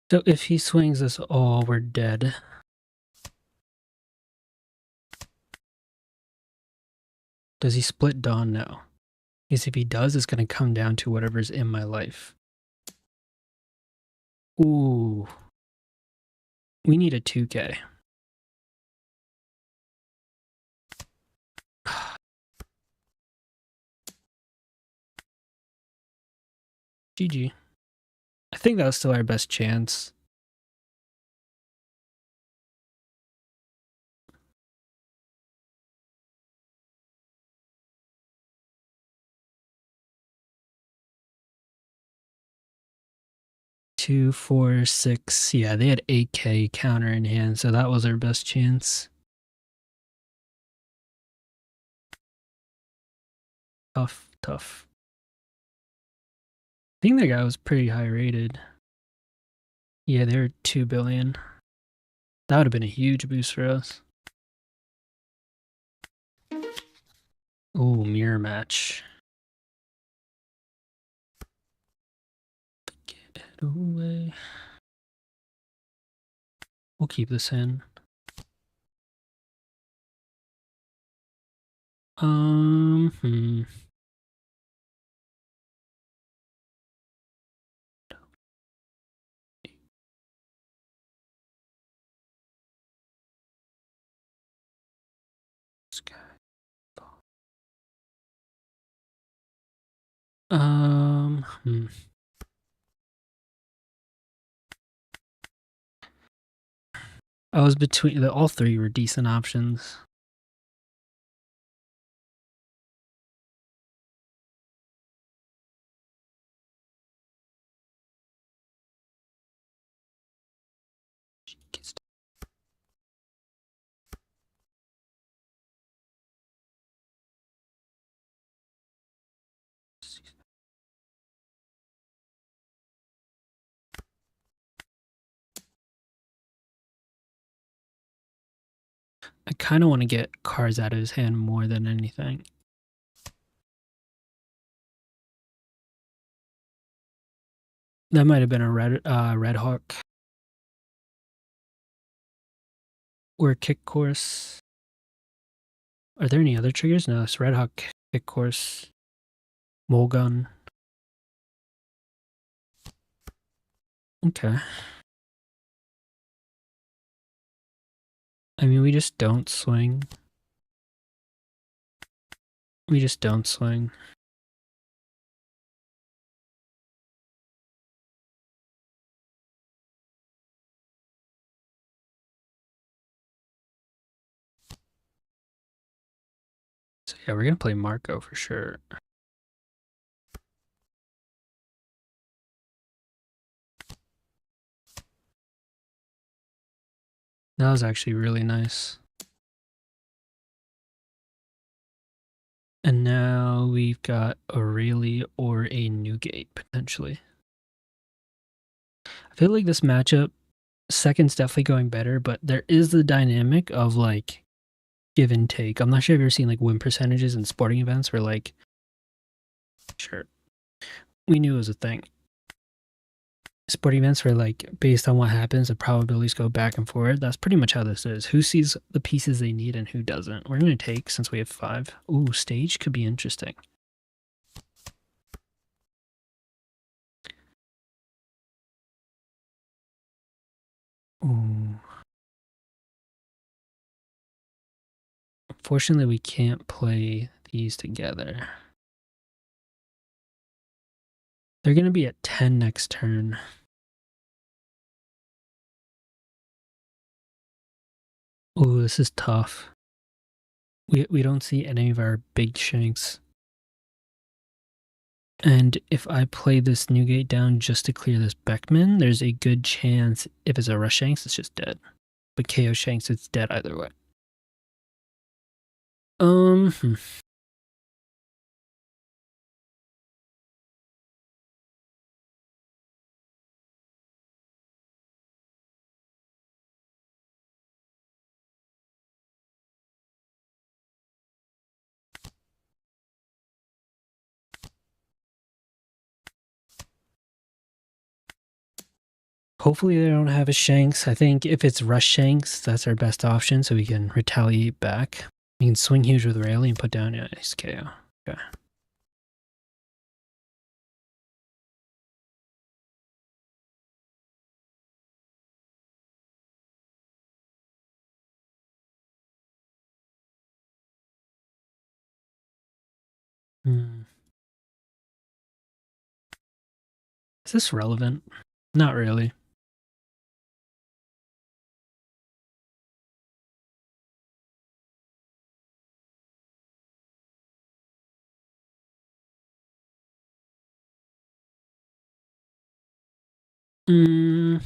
So if he swings us all, we're dead. Does he split Dawn? No. Because if he does, it's going to come down to whatever's in my life. Ooh. We need a 2k. GG. I think that was still our best chance. Two, 4, 6. Yeah, they had 8k counter in hand, so that was our best chance. Tough. I think that guy was pretty high rated. Yeah, they're 2 billion. That would have been a huge boost for us. Ooh, mirror match. Get it away. We'll keep this in. I was between all 3 were decent options. I kind of want to get cards out of his hand more than anything. That might have been a Red Hawk or a Kick Course. Are there any other triggers? No, it's Red Hawk, Kick Course, Mulgun. Okay. I mean, we just don't swing. We just don't swing. So yeah, we're gonna play Marco for sure. That was actually really nice. And now we've got Aurelie or a Newgate, potentially. I feel like this matchup, second's definitely going better, but there is the dynamic of like give and take. I'm not sure if you've ever seen like win percentages in sporting events where like, sure, we knew it was a thing. Sporting events where like based on what happens, the probabilities go back and forward. That's pretty much how this is. Who sees the pieces they need and who doesn't? We're gonna take since we have 5. Ooh, stage could be interesting. Ooh. Unfortunately, we can't play these together. They're gonna be at 10 next turn. Ooh, this is tough. We don't see any of our big shanks. And if I play this Newgate down just to clear this Beckman, there's a good chance if it's a rush Shanks, it's just dead. But KO Shanks, it's dead either way. Hmm. Hopefully they don't have a Shanks. I think if it's rush Shanks, that's our best option so we can retaliate back. We can swing huge with Rayleigh and put down his KO. Okay. Is this relevant? Not really. Hmm.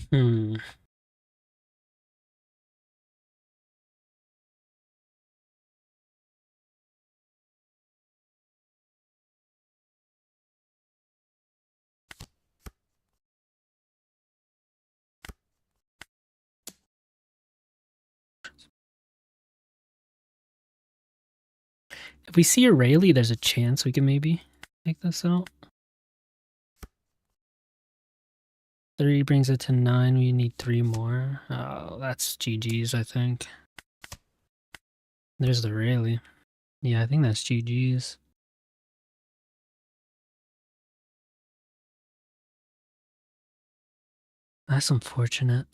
If we see a Rayleigh, there's a chance we can maybe take this out. 3 brings it to 9. We need 3 more. Oh, that's GG's, I think. There's the Rayleigh. Yeah, I think that's GG's. That's unfortunate.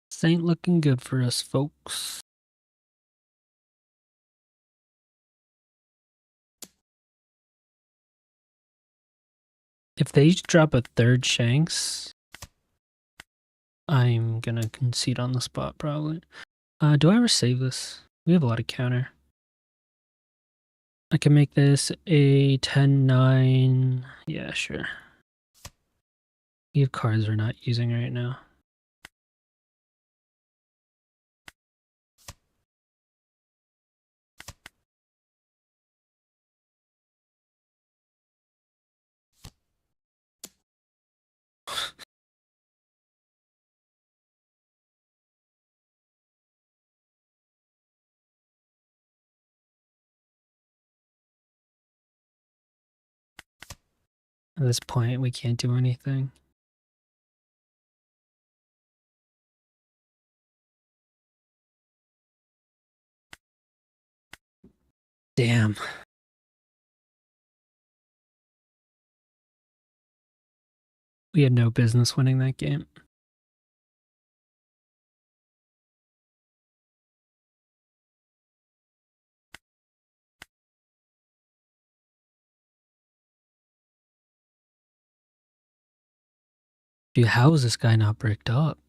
This ain't looking good for us, folks. If they drop a 3rd Shanks, I'm gonna concede on the spot, probably. Do I ever save this? We have a lot of counter. I can make this a 10-9. Yeah, sure. We have cards we're not using right now. At this point, we can't do anything. Damn. We had no business winning that game. Dude, how is this guy not bricked up?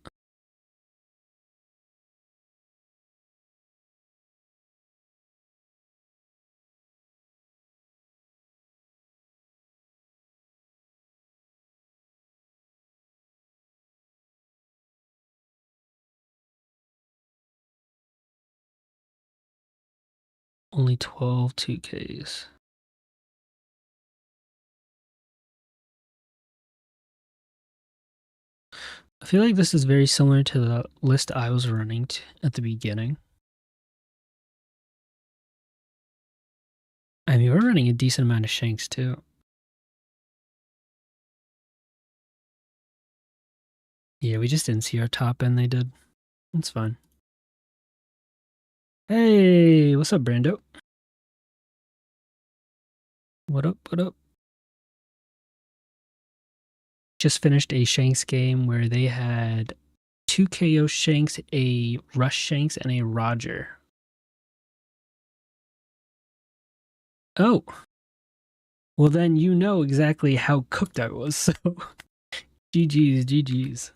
Only 12 2Ks. I feel like this is very similar to the list I was running at the beginning. I mean, we're running a decent amount of Shanks too. Yeah, we just didn't see our top end, they did. It's fine. Hey, what's up, Brando? What up, what up? Just finished a Shanks game where they had 2 KO Shanks, a Rush Shanks, and a Roger. Oh, well then you know exactly how cooked I was, so GG's, GG's.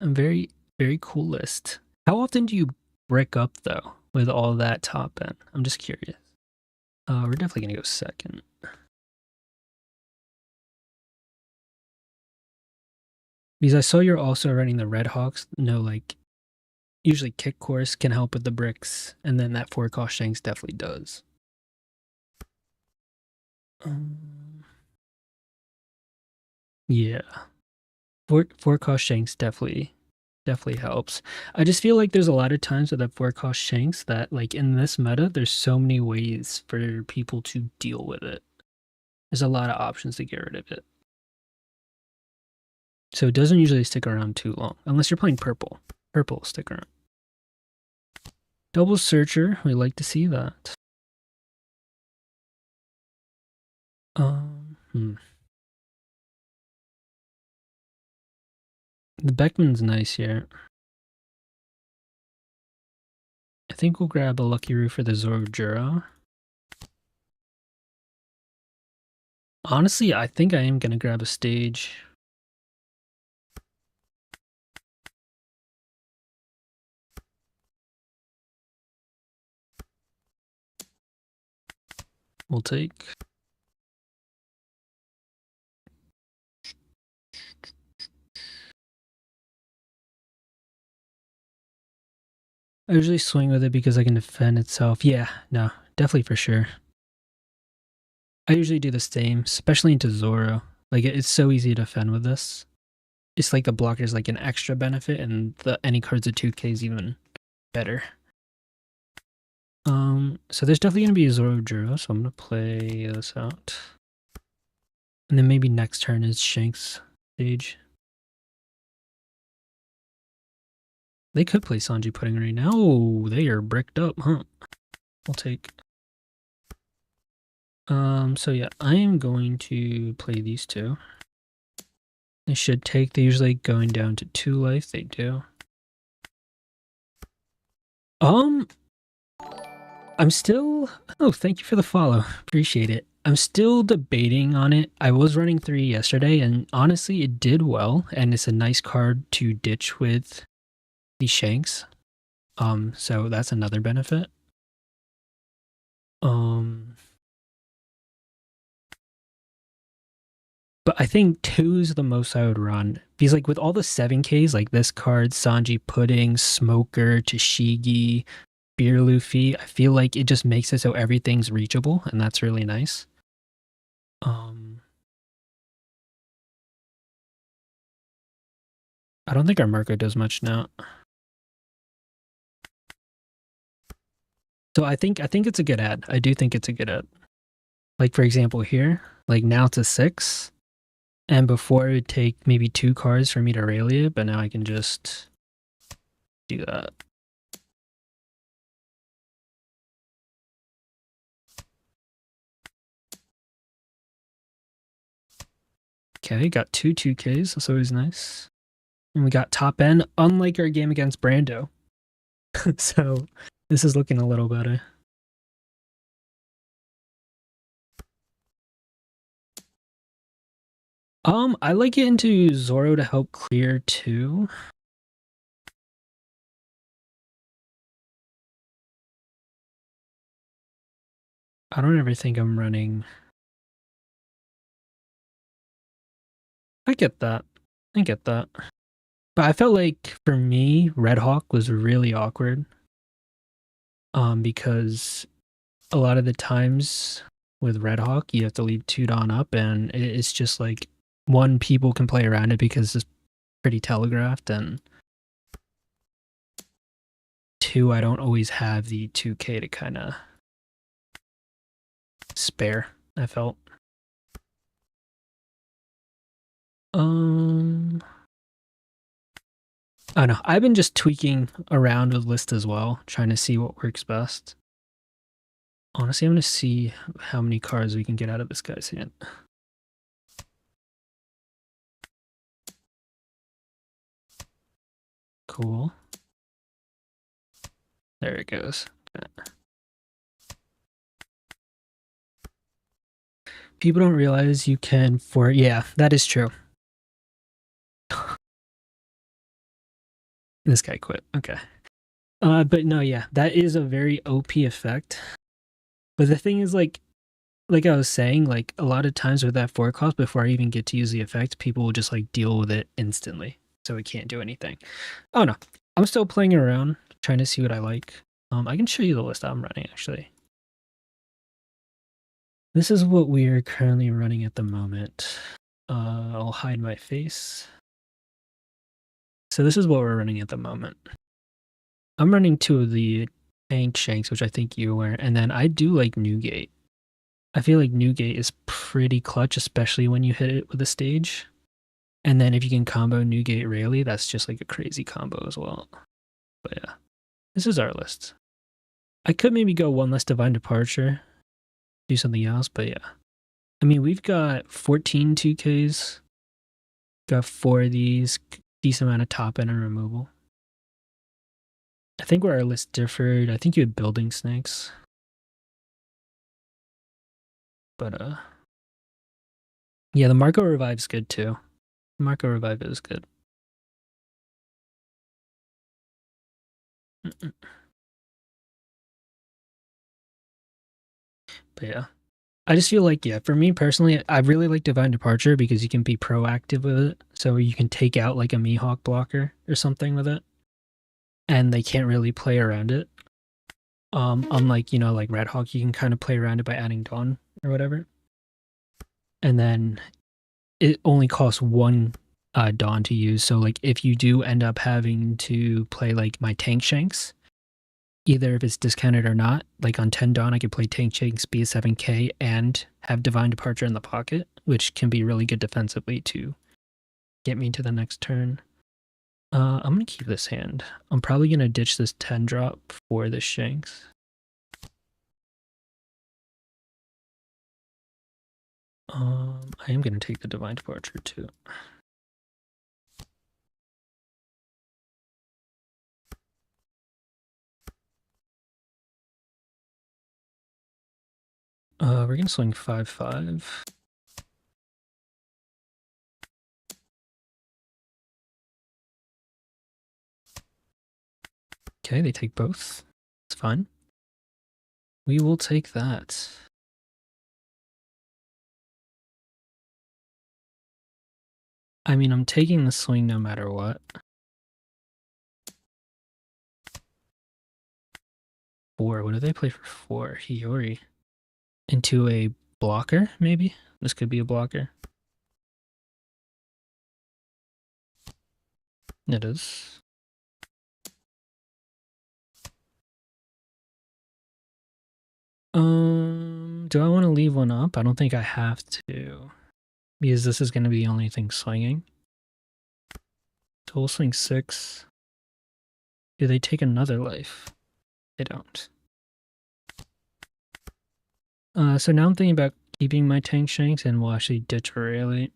A very, very cool list. How often do you brick up though with all that top end? I'm just curious. We're definitely gonna go second. Because I saw you're also running the Red Hawks. No, like, usually kick course can help with the bricks, and then that 4 cost Shanks definitely does. Yeah. 4 cost Shanks definitely helps. I just feel like there's a lot of times with that 4 cost Shanks that, like, in this meta, there's so many ways for people to deal with it. There's a lot of options to get rid of it. So it doesn't usually stick around too long, unless you're playing purple. Purple will stick around. Double searcher, we like to see that. Hmm. The Beckman's nice here. I think we'll grab a Lucky Roo for the Zorjura. Honestly, I think I am gonna grab a stage. We'll take. I usually swing with it because I can defend itself. Yeah, no, definitely for sure. I usually do the same, especially into Zoro. Like, it's so easy to defend with this. It's like the blocker is like an extra benefit, and the any cards at 2K is even better. So there's definitely gonna be a Zoro Juro, so I'm gonna play this out. And then maybe next turn is Shanks stage. They could play Sanji Pudding right now. Oh, they are bricked up, huh? We'll take. So yeah, I am going to play these two. They should take. They're usually going down to 2 life. They do. I'm still. Oh, thank you for the follow. Appreciate it. I'm still debating on it. I was running 3 yesterday, and honestly, it did well, and it's a nice card to ditch with the Shanks. So that's another benefit. But I think 2 is the most I would run. Because like with all the 7Ks, like this card, Sanji Pudding, Smoker, Tashigi, Beer Luffy, I feel like it just makes it so everything's reachable, and that's really nice. I don't think our Marco does much now. So I think it's a good ad. I do think it's a good ad. Like for example here, like now it's a 6. And before it would take maybe 2 cards for me to Aurelia, but now I can just do that. Okay, got 2Ks. That's always nice. And we got top end, unlike our game against Brando. So this is looking a little better. I like it into Zoro to help clear too. I don't ever think I'm running. I get that. I get that. But I felt like for me, Red Hawk was really awkward. Because a lot of the times with Red Hawk, you have to leave 2 Dawn up, and it's just like one, people can play around it because it's pretty telegraphed, and 2, I don't always have the 2K to kind of spare, I felt. I don't know. I've been just tweaking around with list as well, trying to see what works best. Honestly, I'm going to see how many cards we can get out of this guy's hand. Cool. There it goes. People don't realize you can yeah, that is true. This guy quit. Okay. But no, yeah, that is a very OP effect. But the thing is, like I was saying, like a lot of times with that 4 cost, before I even get to use the effect, people will just like deal with it instantly, so it can't do anything. Oh no, I'm still playing around, trying to see what I like. I can show you the list I'm running actually. This is what we are currently running at the moment. I'll hide my face. So this is what we're running at the moment. I'm running 2 of the tank Shanks, which I think you were, and then I do like Newgate. I feel like Newgate is pretty clutch, especially when you hit it with a stage. And then if you can combo Newgate Rayleigh, that's just like a crazy combo as well. But yeah, this is our list. I could maybe go one less Divine Departure, do something else, but yeah. I mean, we've got 14 2Ks, got 4 of these, decent amount of top end and removal. I think where our list differed, I think you had Building Snakes. But yeah, the Marco Revive's good too. Marco Revive is good. But yeah, I just feel like, yeah, for me personally, I really like Divine Departure because you can be proactive with it. So you can take out like a Mihawk blocker or something with it, and they can't really play around it. Unlike, like Red Hawk, you can kind of play around it by adding Dawn or whatever. And then it only costs 1 Dawn to use. So like if you do end up having to play like my Tank Shanks, either if it's discounted or not, like on 10 Dawn, I could play Tank Shanks, be a 7K, and have Divine Departure in the pocket, which can be really good defensively to get me to the next turn. I'm going to keep this hand. I'm probably going to ditch this 10 drop for the Shanks. I am going to take the Divine Departure too. We're going to swing 5/5. Okay, they take both. It's fine. We will take that. I mean, I'm taking the swing no matter what. 4. What do they play for 4? Hiyori. Into a blocker, maybe? This could be a blocker. It is. Do I want to leave one up? I don't think I have to, because this is going to be the only thing swinging. So we'll swing 6. Do they take another life? They don't. So now I'm thinking about keeping my Tank Shanks, and we'll actually ditch Rayleigh.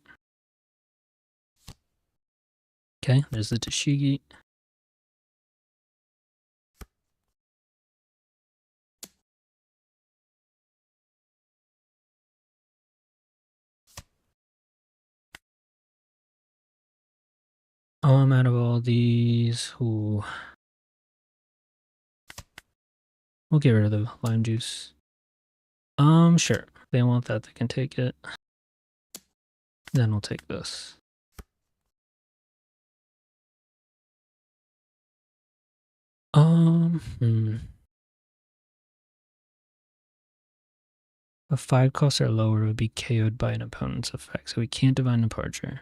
Okay, there's the Tashigi. Out of all these, ooh. We'll get rid of the lime juice. Sure. If they want that, they can take it. Then we'll take this. If 5 costs or lower, it would be KO'd by an opponent's effect, so we can't Divine Departure.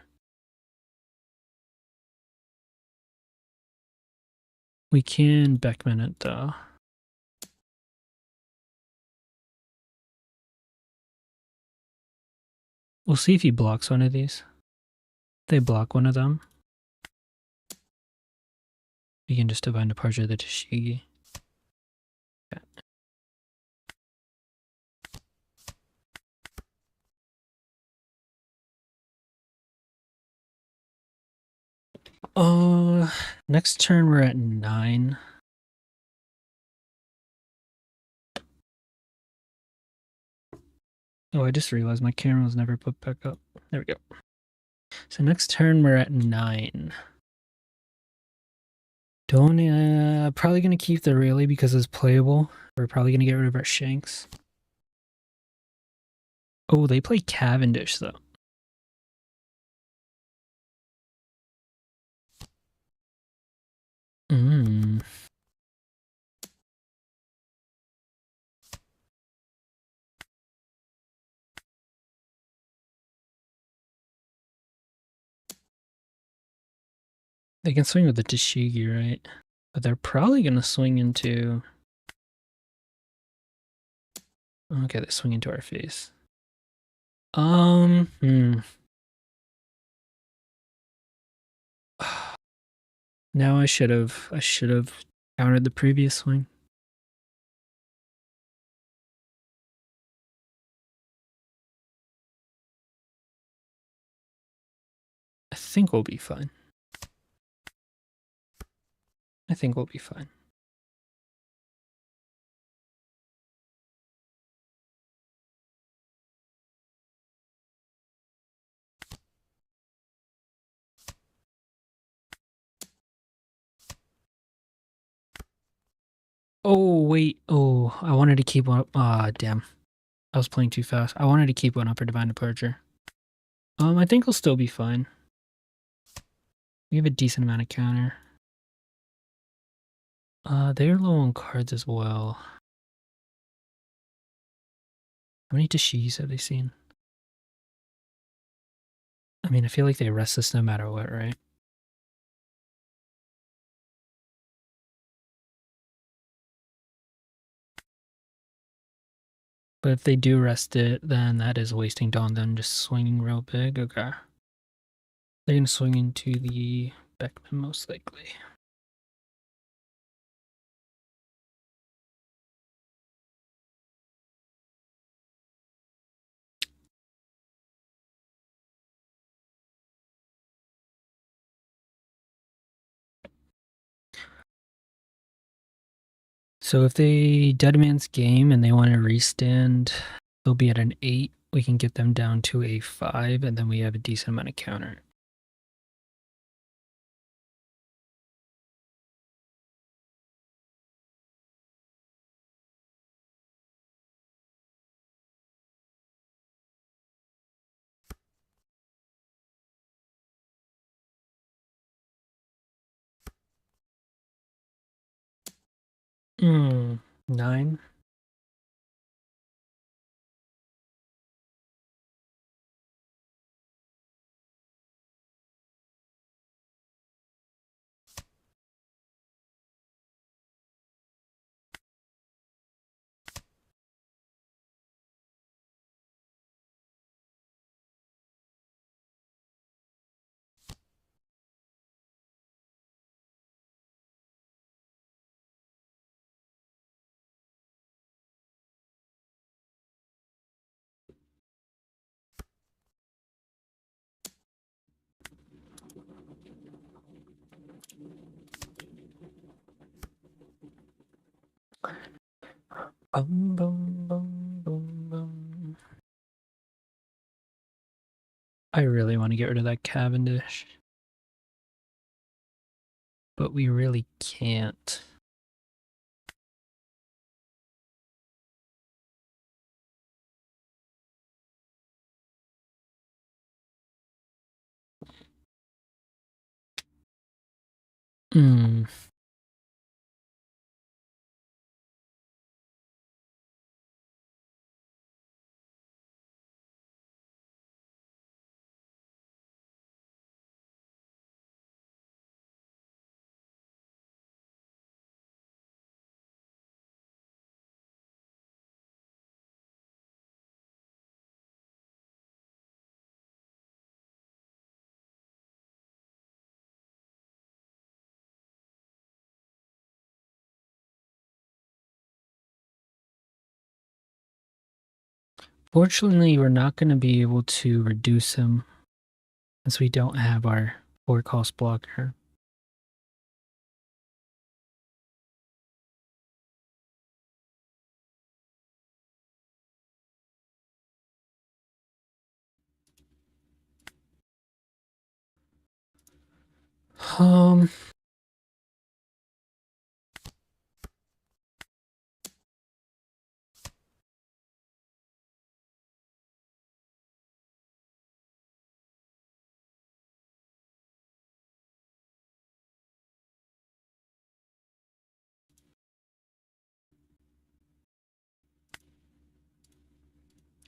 We can Beckman it though. We'll see if he blocks one of these. If they block one of them, we can just Divine Departure the Tashigi. Okay. Next turn we're at 9. Oh, I just realized my camera was never put back up. There we go. So next turn we're at 9. Probably gonna keep the Rayleigh because it's playable. We're probably gonna get rid of our Shanks. Oh, they play Cavendish though. They can swing with the Tashigi, right? But they're probably gonna swing into... Okay, they swing into our face. Now I should have countered the previous swing. I think we'll be fine. I think we'll be fine. Oh, wait. Oh, I wanted to keep one. Ah, damn. I was playing too fast. I wanted to keep one up for Divine Departure. I think we'll still be fine. We have a decent amount of counter. They're low on cards as well. How many Tashigis have they seen? I mean, I feel like they rest this no matter what, right? But if they do rest it, then that is wasting Dawn, then just swinging real big. Okay. They're going to swing into the Beckman most likely. So if they Dead Man's Game and they want to restand, they'll be at an 8. We can get them down to a 5, and then we have a decent amount of counter. Hmm, 9. Bum, bum, bum, bum, bum. I really want to get rid of that Cavendish. But we really can't. Hmm. Fortunately, we're not going to be able to reduce him since we don't have our 4-cost blocker. Um,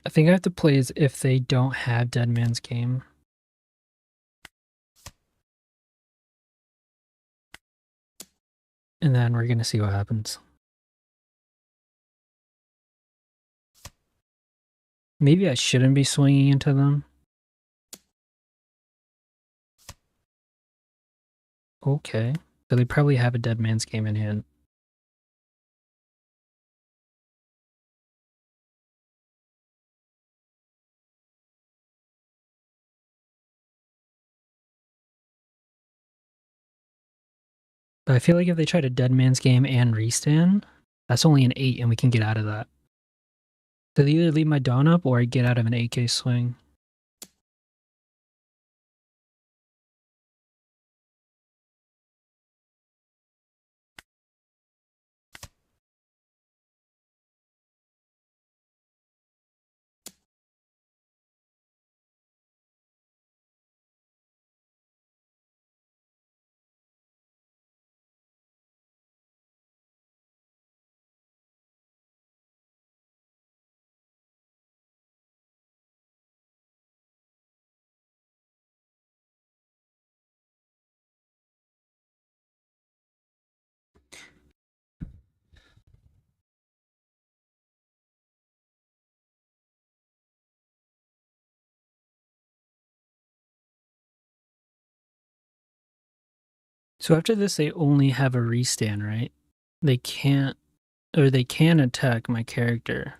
I think I have to play as if they don't have Dead Man's Game. And then we're going to see what happens. Maybe I shouldn't be swinging into them. Okay. So they probably have a Dead Man's Game in hand. But I feel like if they try to Dead Man's Game and restand, that's only an 8 and we can get out of that. So they either leave my Dawn up or I get out of an AK swing. So after this, they only have a restand, right? They can't, or they can attack my character.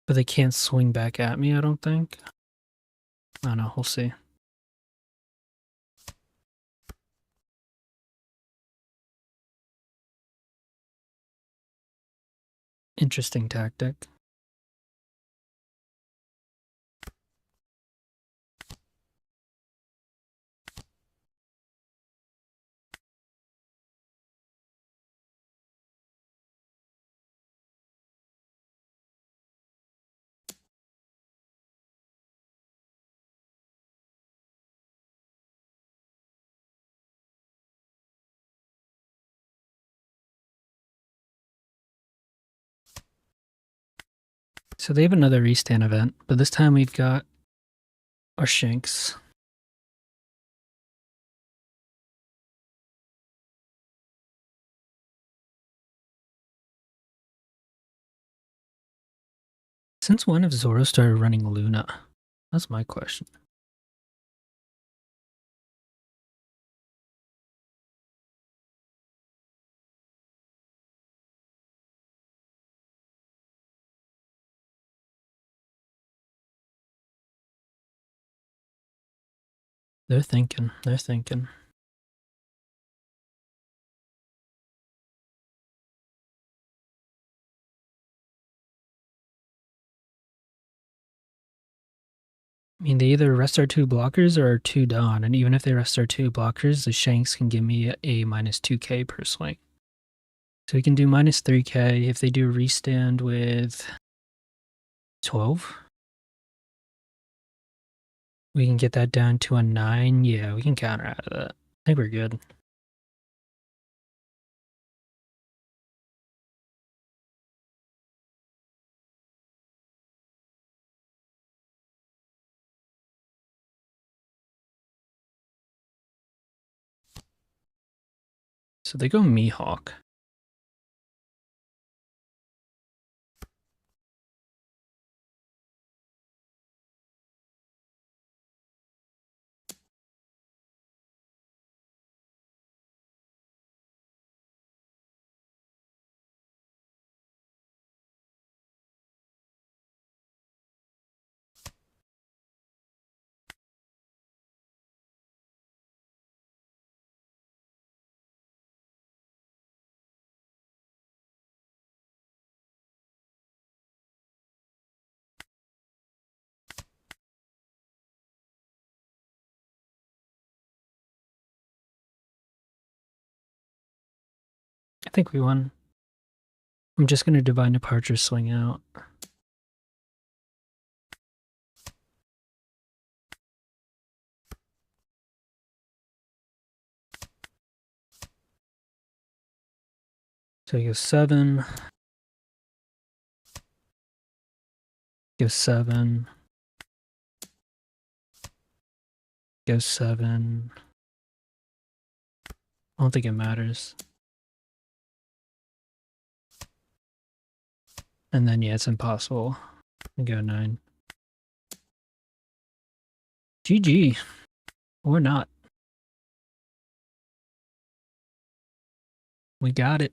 But they can't swing back at me, I don't think. I don't know, we'll see. Interesting tactic. So they have another restand event, but this time we've got our Shanks. Since when have Zoro started running Luna? That's my question. They're thinking. They're thinking. I mean, they either rest our 2 blockers or 2 Dawn, and even if they rest our 2 blockers, the Shanks can give me a minus 2k per swing. So we can do minus 3k if they do restand with 12. We can get that down to a 9. Yeah, we can counter out of that. I think we're good. So they go Mihawk. I think we won. I'm just going to Divine Departure swing out. So he goes 7. Goes 7. Goes 7. I don't think it matters. And then, yeah, it's impossible. I go 9. GG. Or not. We got it.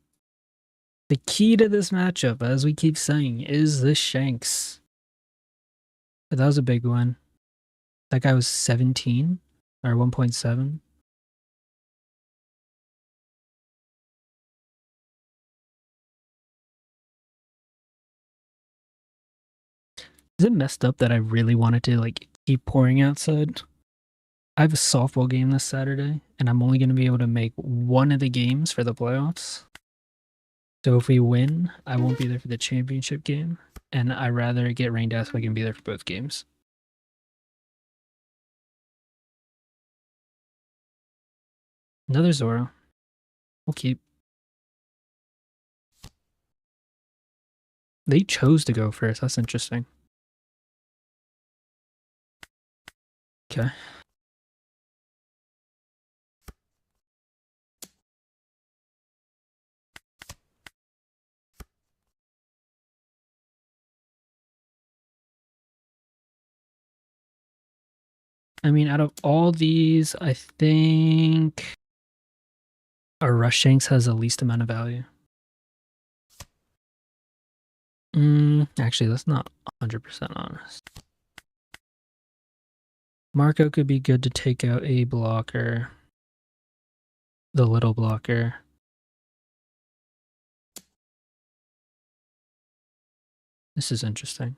The key to this matchup, as we keep saying, is the Shanks. But that was a big one. That guy was 17 or 1.7. Is it messed up that I really wanted to like keep pouring outside? I have a softball game this Saturday, and I'm only going to be able to make one of the games for the playoffs. So if we win, I won't be there for the championship game, and I'd rather get rained out so I can be there for both games. Another Zoro. We'll keep. They chose to go first. That's interesting. Okay. I mean, out of all these, I think our Rush Shanks has the least amount of value. Actually, that's not 100% honest. Marco could be good to take out a blocker. The little blocker. This is interesting.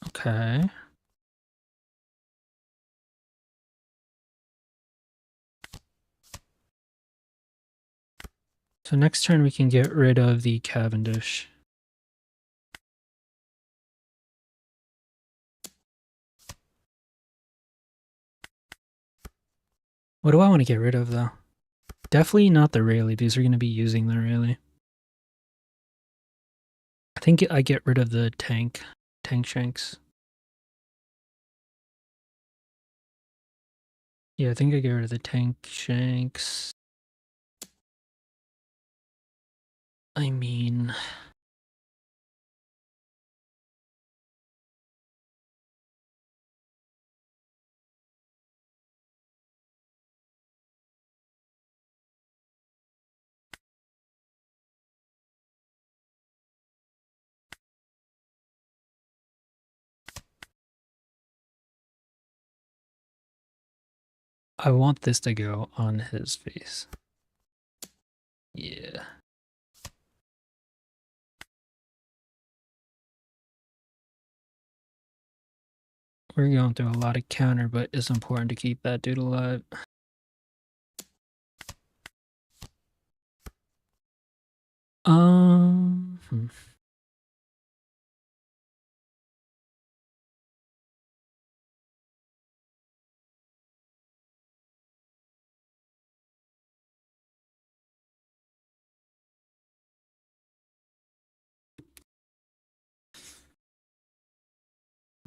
Okay. So next turn we can get rid of the Cavendish. What do I want to get rid of though? Definitely not the Rayleigh. These are going to be using the Rayleigh. I think I get rid of the tank Shanks. Yeah, I think I get rid of the tank Shanks. I mean, I want this to go on his face. Yeah. We're going through a lot of counter, but it's important to keep that dude alive. Hmm.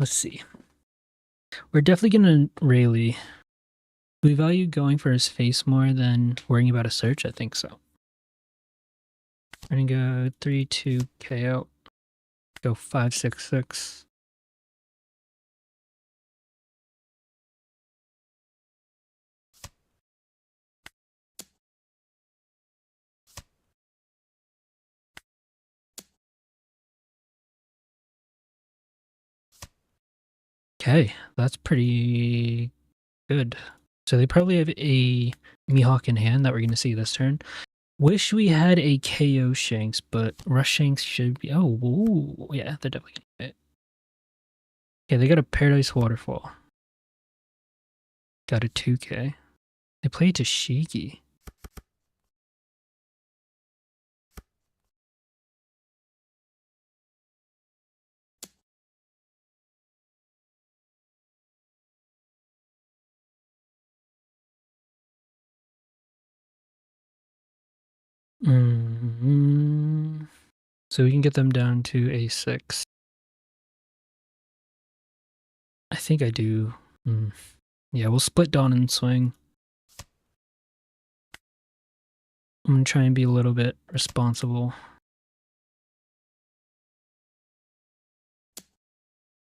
Let's see. We're definitely gonna Rayleigh. We value going for his face more than worrying about a search? I think so. We're gonna go 3-2 KO. Go 5-6-6. Okay, that's pretty good. So they probably have a Mihawk in hand that we're gonna see this turn. Wish we had a KO Shanks, but Rush Shanks should be. Oh, ooh, yeah, they're definitely gonna hit. Okay, they got a Paradise Waterfall. Got a 2K. They play Tashiki. So we can get them down to a 6. I think I do. Yeah, we'll split Dawn and swing. I'm gonna try and be a little bit responsible.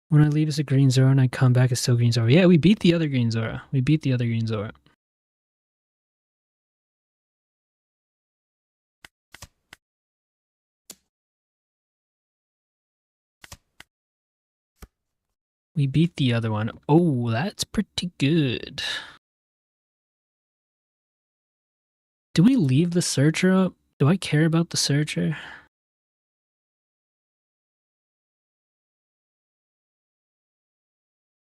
When I leave as a green Zora and I come back as still green Zora. Yeah, we beat the other green Zora. We beat the other green Zora. We beat the other one. Oh, that's pretty good. Do we leave the searcher up? Do I care about the searcher?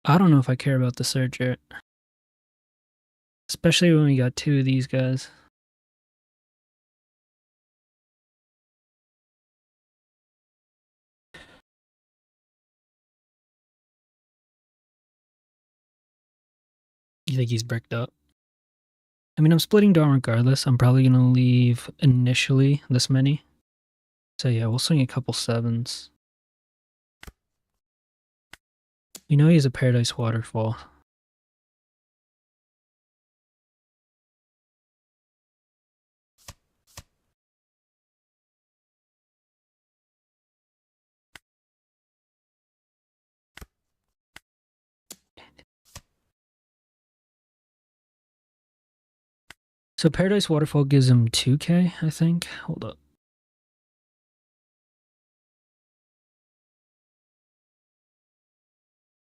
I don't know if I care about the searcher. Especially when we got 2 of these guys. You think he's bricked up? I mean, I'm splitting Dawn regardless. I'm probably going to leave initially this many. So yeah, we'll swing a couple 7s. We know he has a Paradise Waterfall. So Paradise Waterfall gives him 2K, I think. Hold up.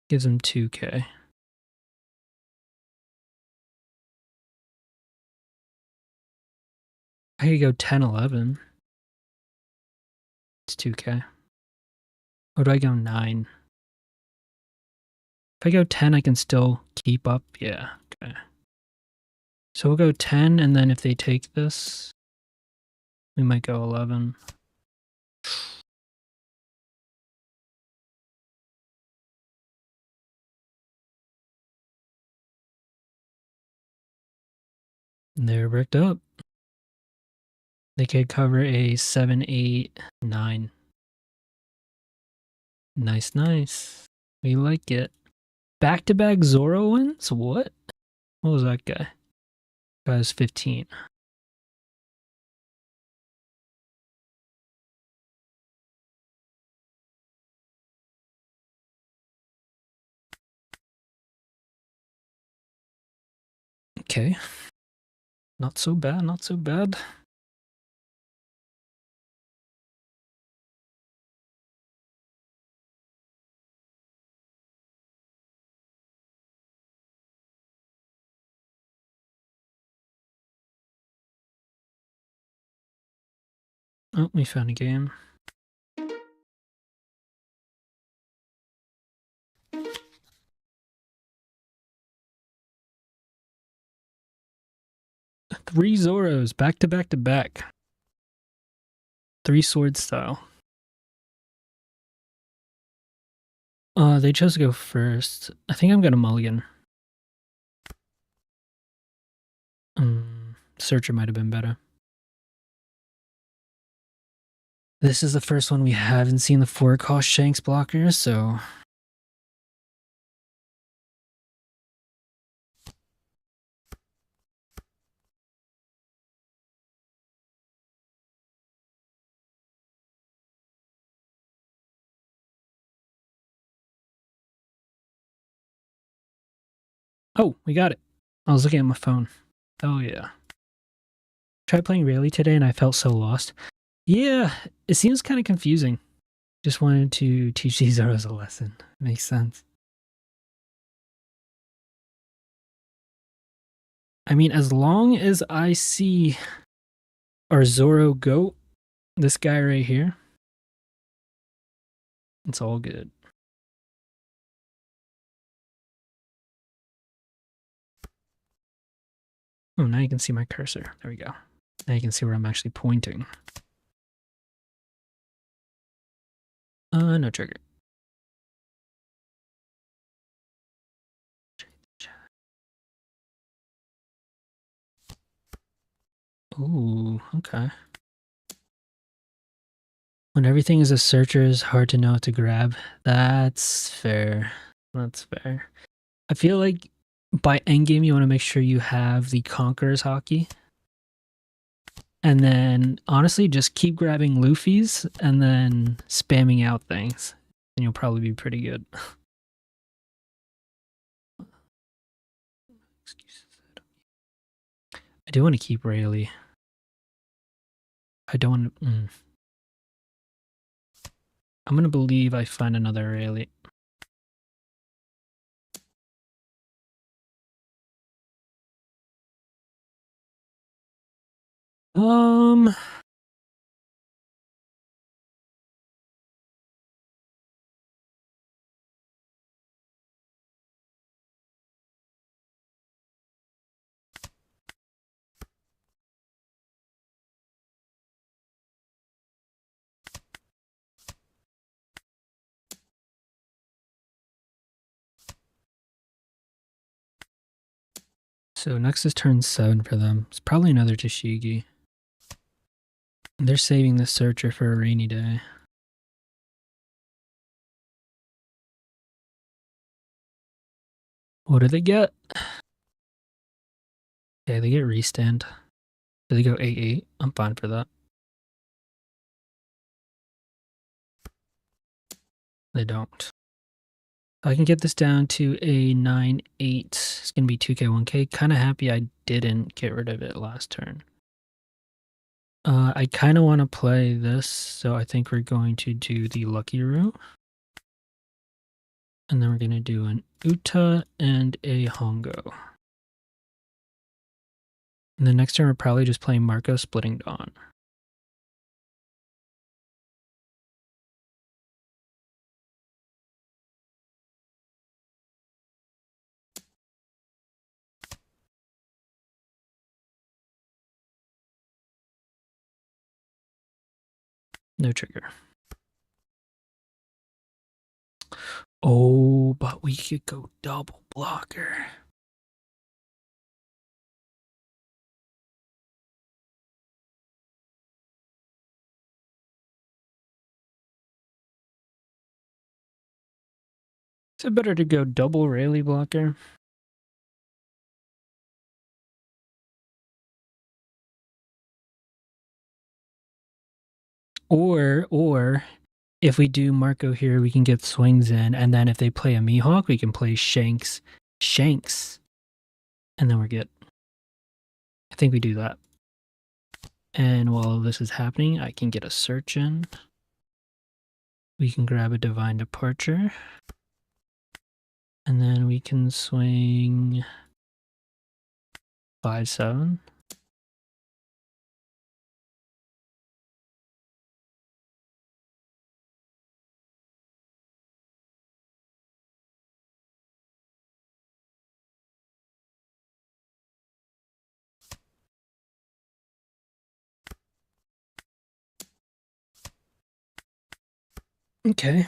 Gives him 2K. I could go 10-11. It's 2K. Or do I go 9? If I go 10, I can still keep up. Yeah, okay. So we'll go 10, and then if they take this, we might go 11. And they're bricked up. They could cover a 7, 8, 9. Nice, nice. We like it. Back-to-back Zoro wins? What? What was that guy? Guy's 15. Okay. Not so bad, not so bad. Oh, we found a game. Three Zoros, back to back to back. 3 sword style. They chose to go first. I think I'm gonna mulligan. Searcher might have been better. This is the first one we haven't seen the 4-cost Shanks blocker, so... Oh, we got it. I was looking at my phone. Oh yeah. Tried playing Rayleigh today and I felt so lost. Yeah, it seems kind of confusing. Just wanted to teach these Zoros a lesson. Makes sense. I mean, as long as I see our Zoro goat, this guy right here, it's all good. Oh, now you can see my cursor. There we go. Now you can see where I'm actually pointing. No trigger. Ooh, okay. When everything is a searcher, it's hard to know what to grab. That's fair. That's fair. I feel like by endgame, you want to make sure you have the Conqueror's Hockey. And then, honestly, just keep grabbing Luffy's and then spamming out things. And you'll probably be pretty good. I do want to keep Rayleigh. I don't want to... I'm going to believe I find another Rayleigh. So next is turn 7 for them. It's probably another Tashigi. They're saving the Searcher for a rainy day. What do they get? Okay, they get restand. Do they go 8-8? I'm fine for that. They don't. I can get this down to a 9-8. It's going to be 2k, 1k. Kind of happy I didn't get rid of it last turn. I kind of want to play this, so I think we're going to do the Lucky Roux. And then we're going to do an Uta and a Hongo. And the next turn we're probably just playing Marco Splitting Dawn. No trigger. Oh, but we could go double blocker. Is it better to go double Rayleigh blocker? Or if we do Marco here, we can get swings in, and then if they play a Mihawk, we can play Shanks. And then we're good. I think we do that. And while this is happening, I can get a search in. We can grab a Divine Departure. And then we can swing 5-7. Okay.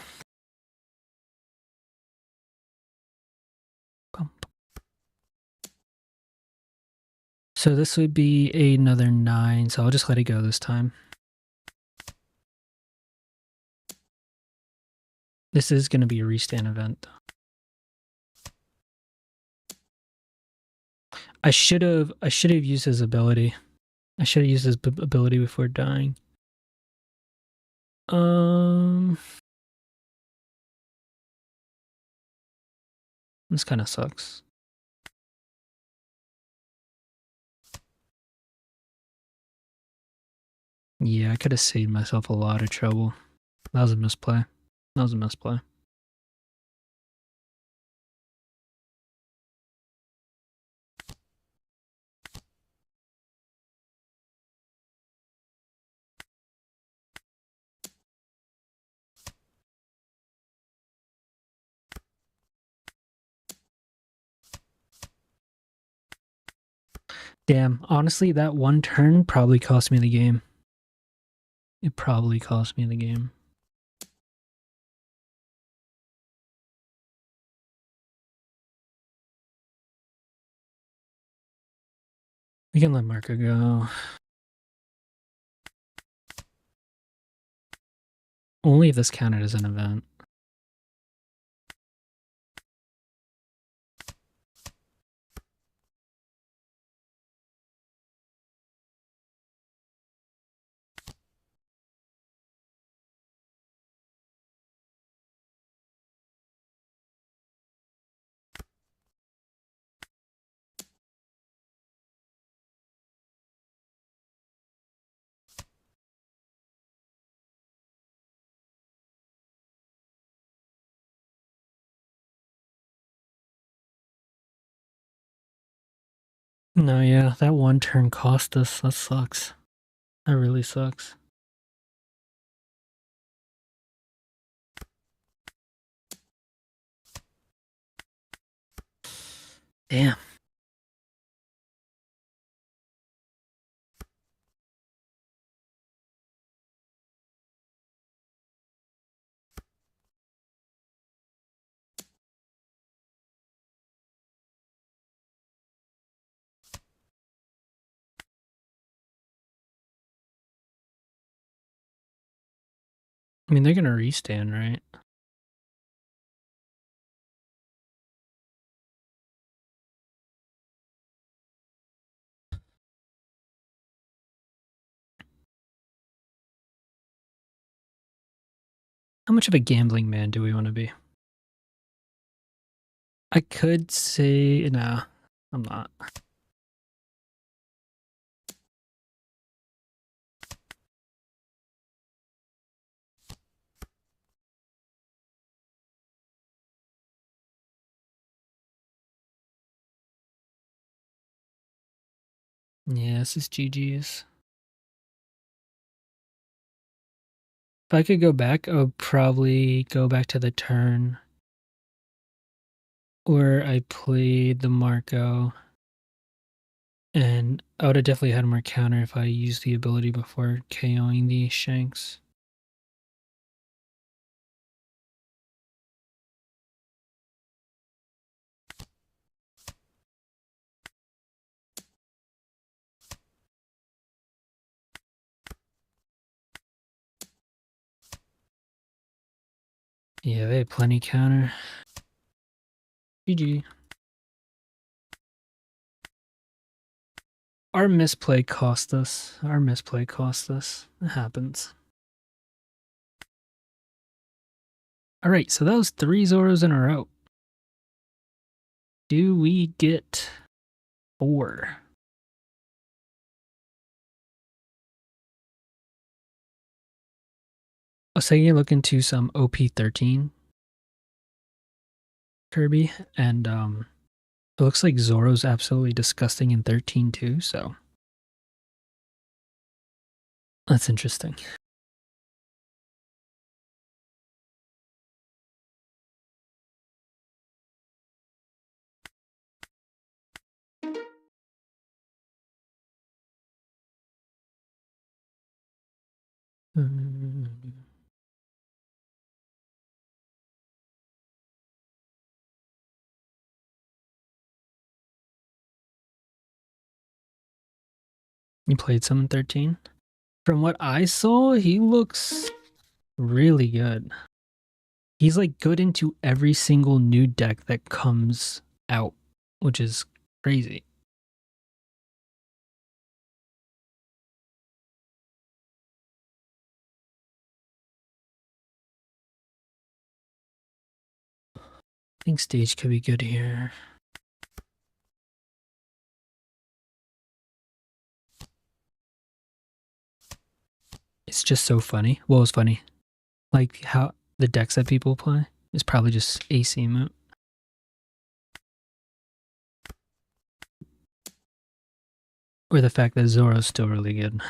So this would be another 9, so I'll just let it go this time. This is going to be a restand event. I should have used his ability. I should have used his ability before dying. This kind of sucks. Yeah, I could have saved myself a lot of trouble. That was a misplay. That was a misplay. Damn, honestly, that one turn probably cost me the game. It probably cost me the game. We can let Marco go. Only if this counted as an event. No, yeah, that one turn cost us. That sucks. That really sucks. Damn. I mean, they're gonna restand, right? How much of a gambling man do we want to be? I could say, nah, I'm not. Yeah, this is GG's. If I could go back, I would probably go back to the turn where I played the Marco. And I would have definitely had more counter if I used the ability before KOing the Shanks. Yeah, they had plenty counter. GG. Our misplay cost us. Our misplay cost us. It happens. Alright, so that was 3 Zoros in a row. Do we get 4? I was taking a look into some OP13 Kirby, and it looks like Zoro's absolutely disgusting in 13 too, so that's interesting. You played summon 13? From what I saw, he looks really good. He's like good into every single new deck that comes out, which is crazy. I think stage could be good here. It's just so funny. What was funny? Like how the decks that people play is probably just AC moot. Or the fact that Zoro's still really good.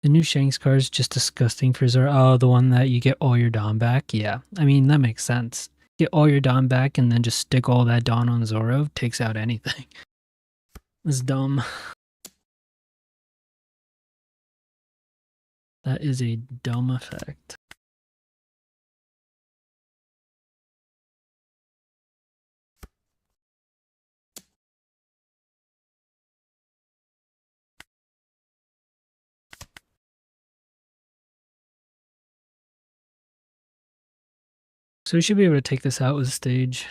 The new Shanks card is just disgusting for Zoro. Oh, the one that you get all your Dawn back? Yeah. I mean, that makes sense. Get all your Dawn back and then just stick all that Dawn on Zoro. Takes out anything. It's dumb. That is a dumb effect. So we should be able to take this out with stage.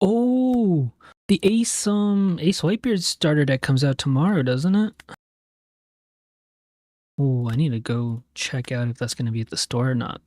Oh, the Ace Whitebeard starter deck comes out tomorrow, doesn't it? Oh, I need to go check out if that's going to be at the store or not.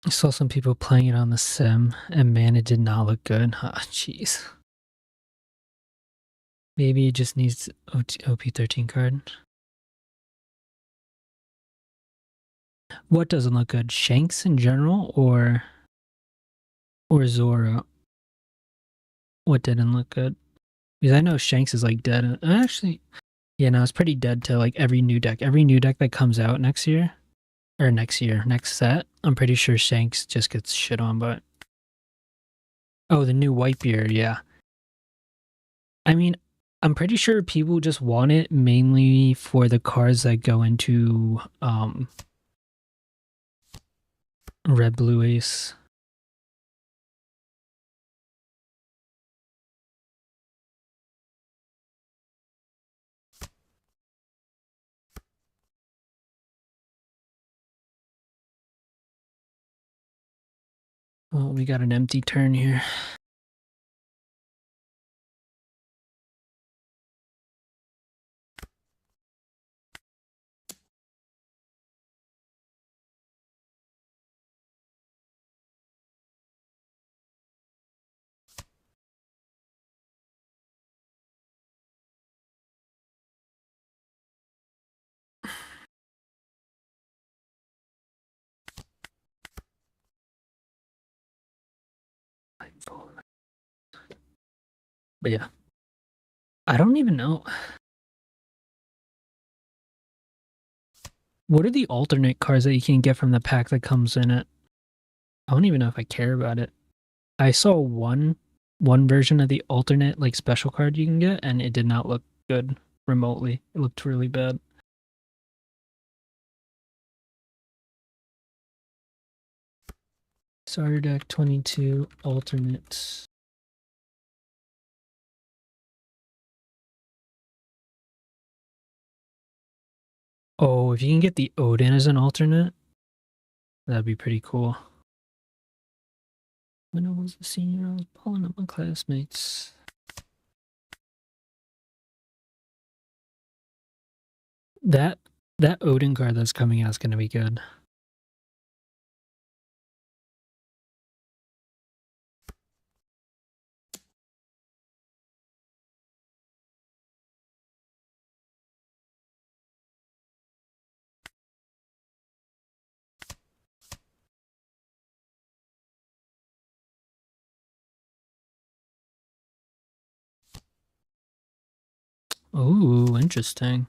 I saw some people playing it on the sim, and man, it did not look good. Ah, jeez. Maybe it just needs OP13 card. What doesn't look good? Shanks in general, or Zoro? What didn't look good? Because I know Shanks is like dead. Actually, yeah, no, it's pretty dead to like every new deck. Every new deck that comes out next next set, I'm pretty sure Shanks just gets shit on, but oh, the new Whitebeard, yeah. I mean, I'm pretty sure people just want it mainly for the cards that go into Red Blue Ace. Well, we got an empty turn here. But yeah, I don't even know. What are the alternate cards that you can get from the pack that comes in it? I don't even know if I care about it. I saw one version of the alternate like special card you can get, and it did not look good remotely. It looked really bad. Starter deck 22 alternates. Oh, if you can get the Odin as an alternate, that'd be pretty cool. When I was a senior, I was pulling up my classmates. That Odin card that's coming out is gonna be good. Ooh, interesting.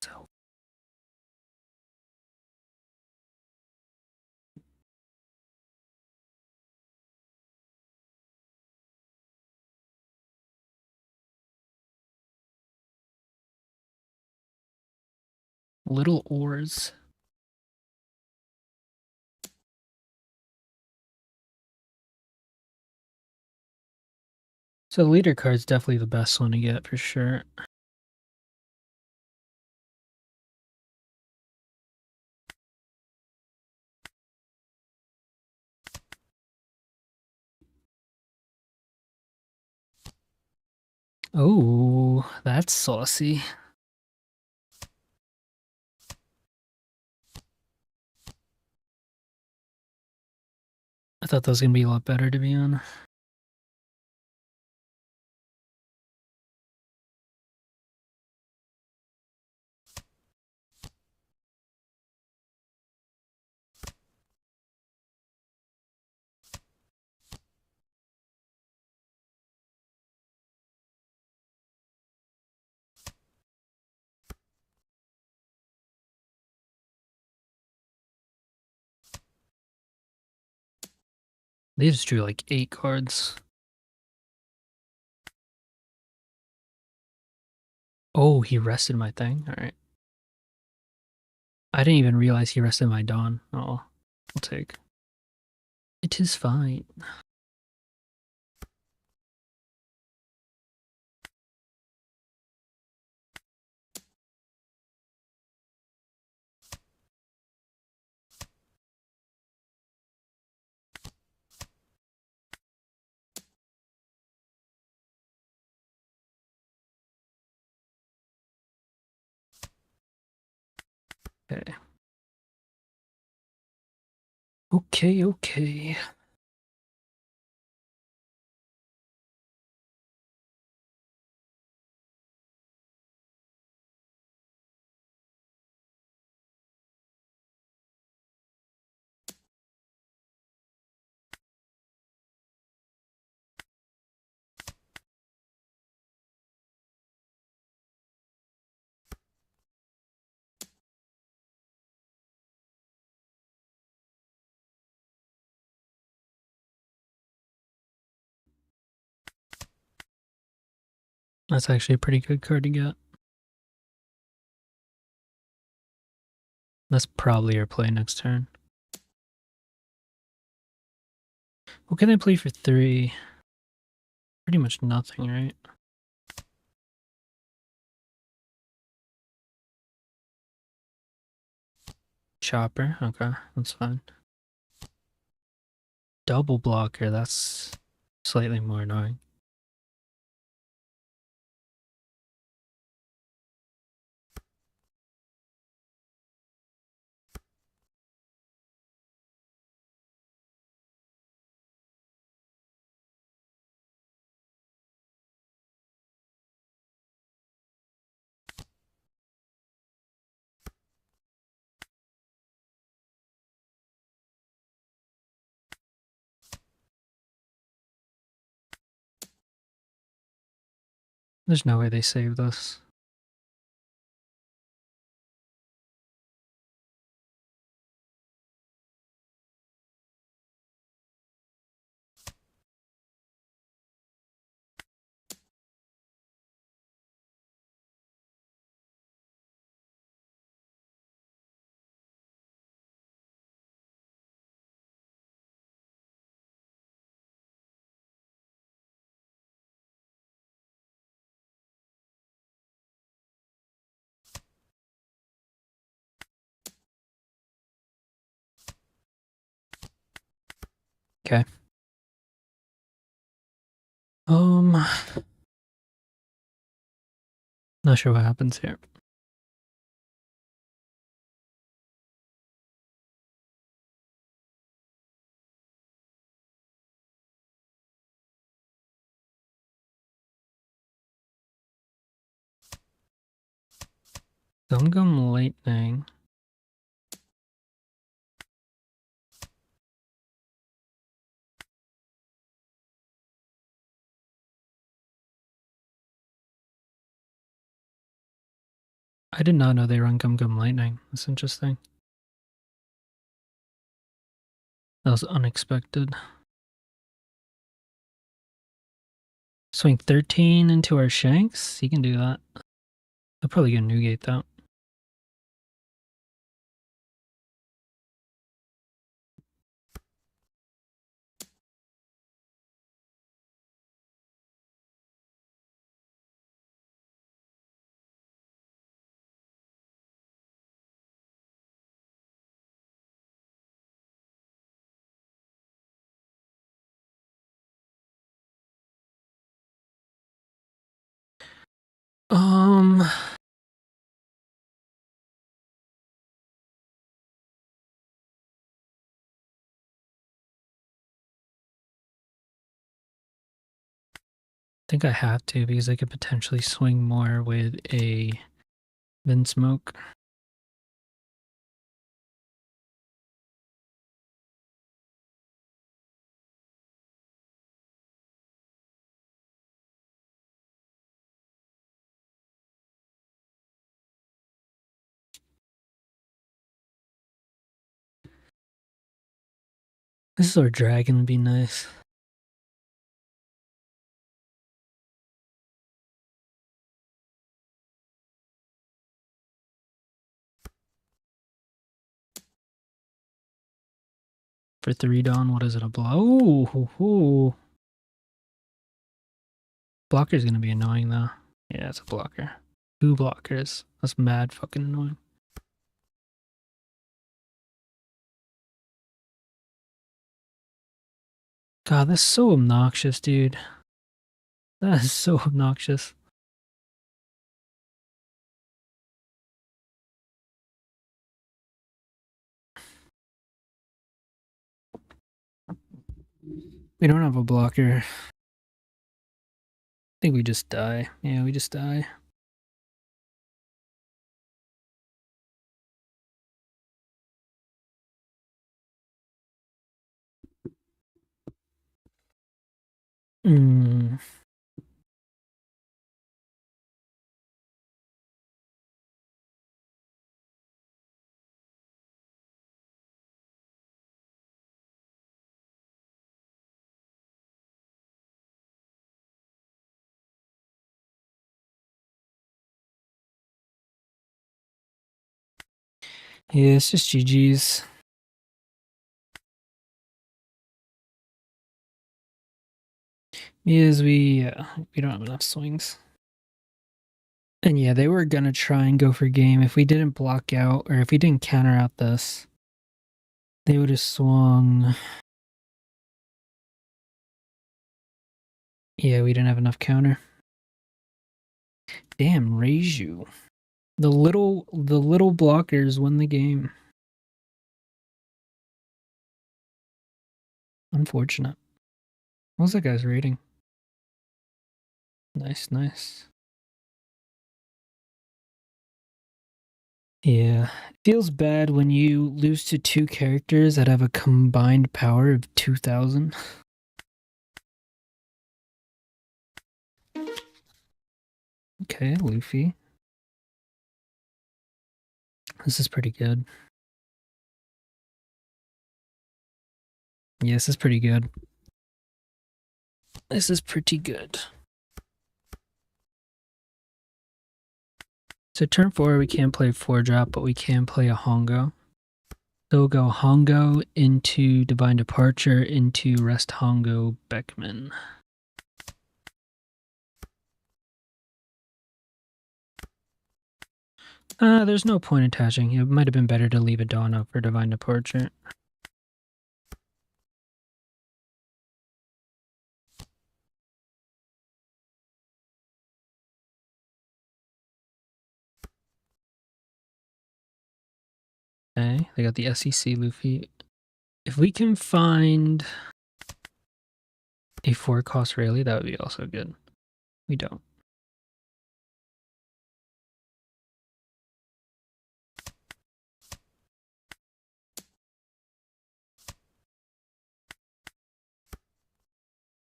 So, little oars. So the leader card's definitely the best one to get for sure. Oh, that's saucy. I thought that was gonna be a lot better, to be honest. They just drew like 8 cards. Oh, he rested my thing? Alright. I didn't even realize he rested my Dawn. Oh, I'll take. It is fine. Okay. Okay. That's actually a pretty good card to get. That's probably our play next turn. What can I play for 3? Pretty much nothing, right? Chopper, okay, that's fine. Double blocker, that's slightly more annoying. There's no way they saved us. Okay. Not sure what happens here. Gum Gum Lightning. I did not know they run Gum Gum Lightning. That's interesting. That was unexpected. Swing 13 into our Shanks. He can do that. He'll probably get a Newgate though. I think I have to because I could potentially swing more with a Vinsmoke. This is our dragon would be nice. For 3 Dawn, what is it? A blow? Ooh. Blocker's gonna be annoying though. Yeah, it's a blocker. 2 blockers. That's mad fucking annoying. God, that's so obnoxious, dude. That is so obnoxious. We don't have a blocker. I think we just die. Yeah, we just die. Hmm. Yeah, it's just GG's. Is we don't have enough swings. And yeah, they were gonna try and go for game. If we didn't block out, or if we didn't counter out this, they would have swung. Yeah, we didn't have enough counter. Damn, Reiju. The little blockers win the game. Unfortunate. What was that guy's rating? Nice. Yeah. It feels bad when you lose to 2 characters that have a combined power of 2,000. Okay, Luffy. This is pretty good. Yeah, this is pretty good. This is pretty good. So turn 4, we can't play 4-drop, but we can play a Hongo. So we'll go Hongo into Divine Departure into Rest Hongo Beckman. There's no point attaching. It might have been better to leave a Dawn up for Divine Departure. Okay, they got the SEC Luffy. If we can find a 4-cost Rayleigh, that would be also good. We don't.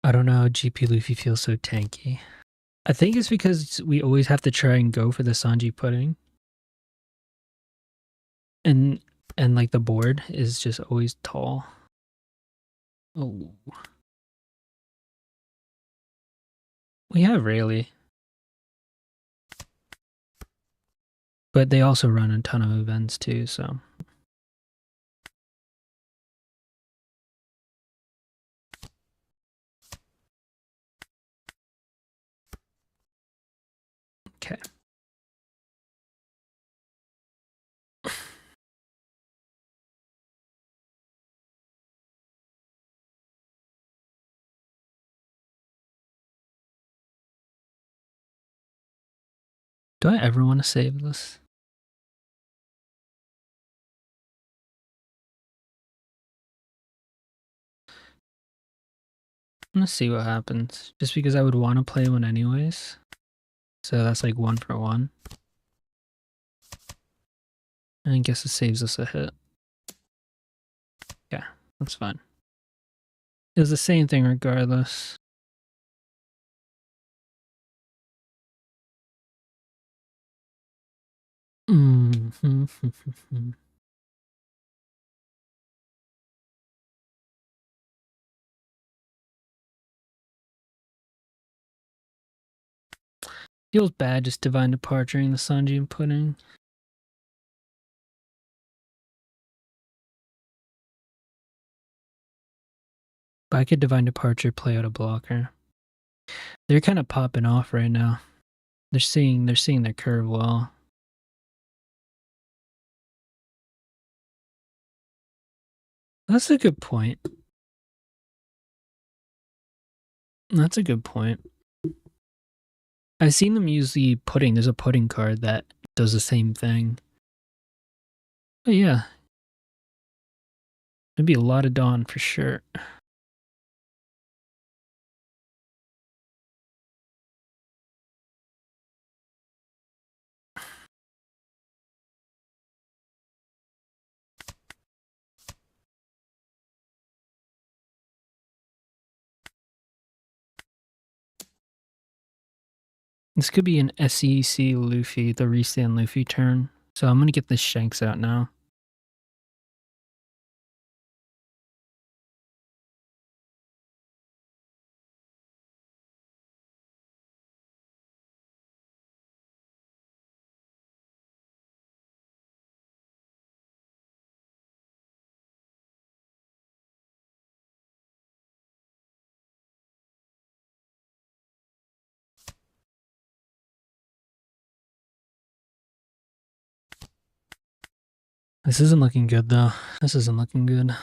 I don't know how GP Luffy feels so tanky. I think it's because we always have to try and go for the Sanji pudding. And like the board is just always tall. Oh. We have Rayleigh. But they also run a ton of events too, so. Okay. Do I ever want to save this? I'm gonna see what happens. Just because I would want to play one anyways. So that's like 1 for 1. And I guess it saves us a hit. Yeah, that's fine. It was the same thing regardless. Feels bad just divine departuring the Sanji and pudding. But I could divine departure, play out a blocker. They're kind of popping off right now. They're seeing their curve well. That's a good point. That's a good point. I've seen them use the pudding. There's a pudding card that does the same thing. But yeah. It'd be a lot of Dawn for sure. This could be an SEC Luffy, the restand Luffy turn. So I'm gonna get this Shanks out now. This isn't looking good though. This isn't looking good.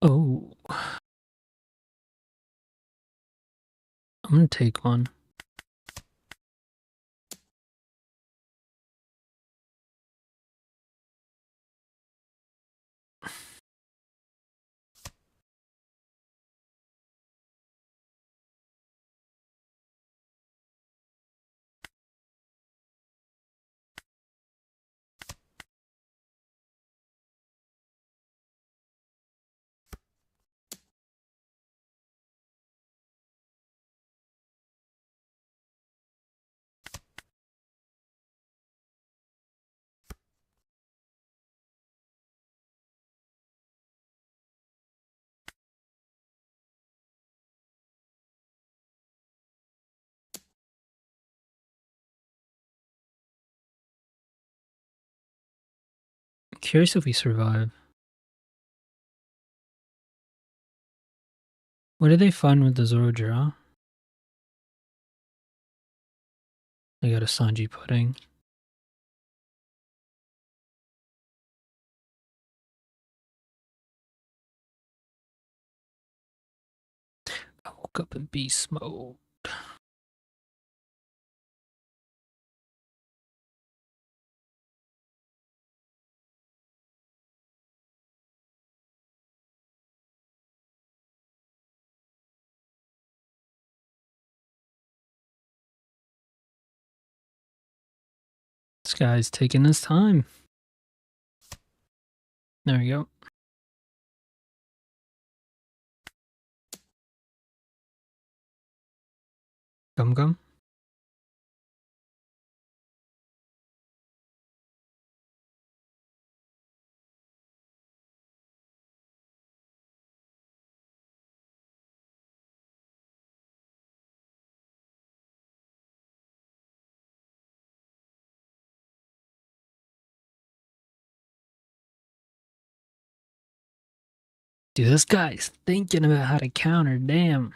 Oh. I'm gonna take one. Curious if we survive. What did they find with the Zoro draw? They got a Sanji pudding. I woke up in beast mode. This guy's taking his time. There we go. Gum gum. Dude, this guy's thinking about how to counter. Damn.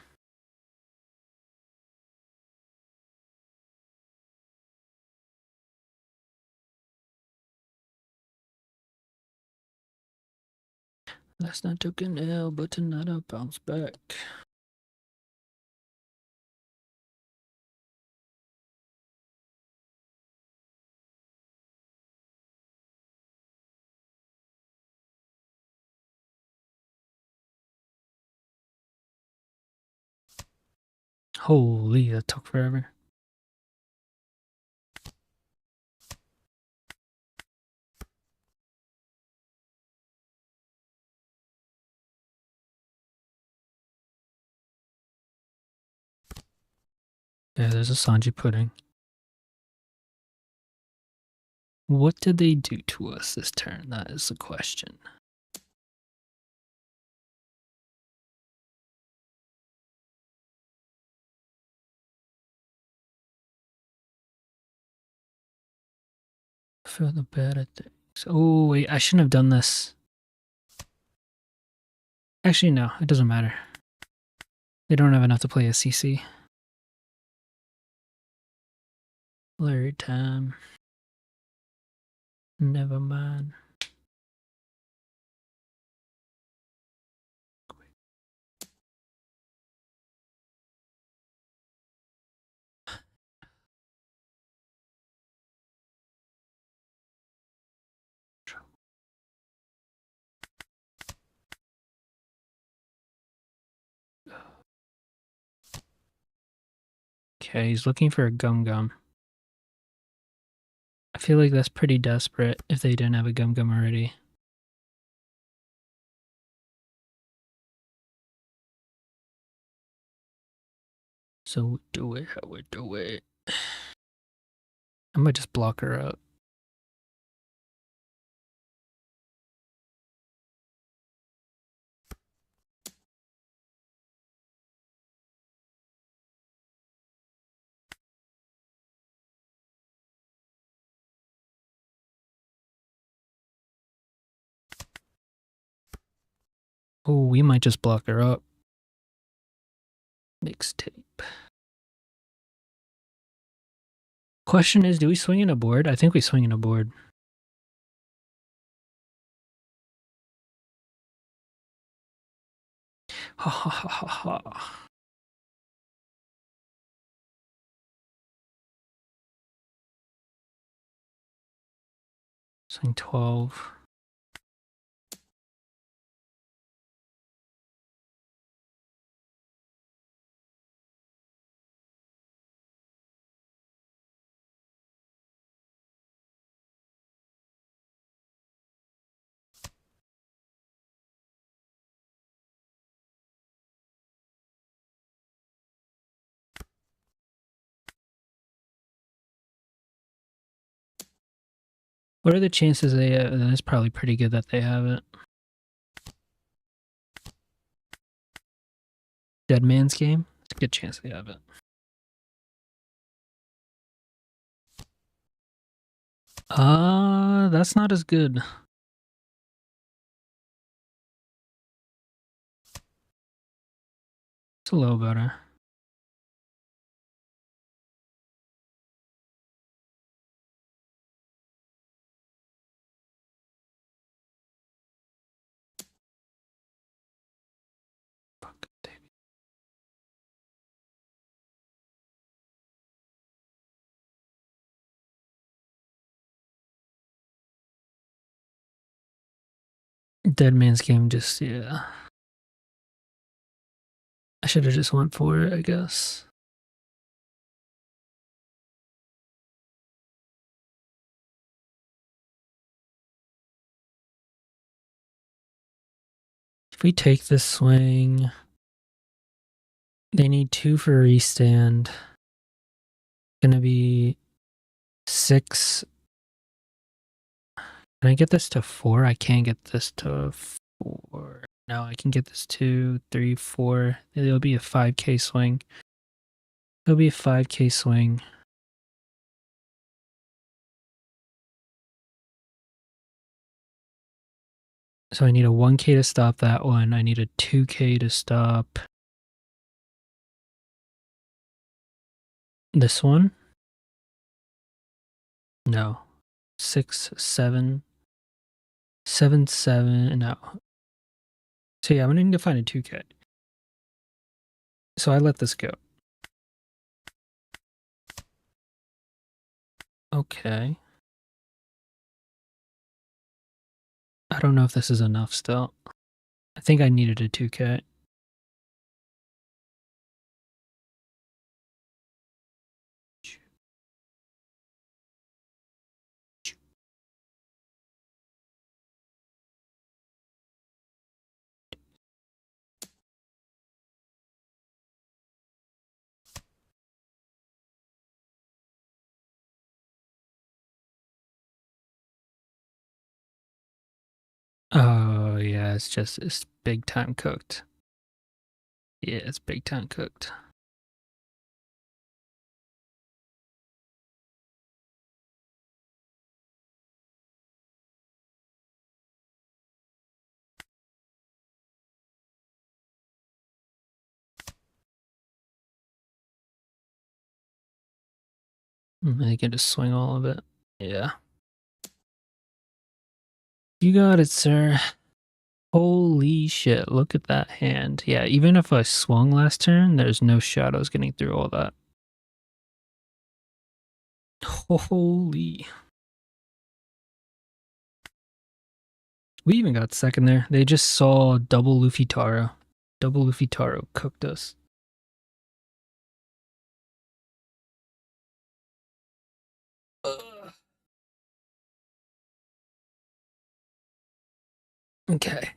Last night took an L, but tonight I bounce back. Holy, that took forever. Yeah, there's a Sanji pudding. What did they do to us this turn? That is the question. For the better things. Oh, wait, I shouldn't have done this. Actually, no, it doesn't matter. They don't have enough to play a CC. Blurry time. Never mind. Okay, he's looking for a gum gum. I feel like that's pretty desperate if they didn't have a gum gum already. So we do it how we do it. I might just block her out. Oh, we might just block her up. Mixtape. Question is, do we swing in a board? I think we swing in a board. Ha ha ha ha ha. Swing 12. What are the chances they have? It's probably pretty good that they have it. Dead Man's Game? It's a good chance they have it. That's not as good. It's a little better. Fuck, damn. Dead Man's Game just, yeah. I should have just went for it, I guess. If we take this swing, they need 2 for restand. Gonna be 6. Can I get this to 4? I can't get this to 4. No, I can get this 2, 3, 4. It'll be a 5K swing. It'll be a 5K swing. So I need a 1K to stop that one. I need a 2K to stop this one. No. 6, 7. 7, 7. No. So yeah, I'm gonna need to find a 2K. So I let this go. Okay. I don't know if this is enough still. I think I needed a 2K. Oh yeah, it's big time cooked. Yeah, it's big time cooked. I can just swing all of it. Yeah. You got it, sir. Holy shit, look at that hand. Yeah, even if I swung last turn, there's no shot I was getting through all that. Holy. We even got second there. They just saw double Luffy Taro. Double Luffy Taro cooked us. Okay.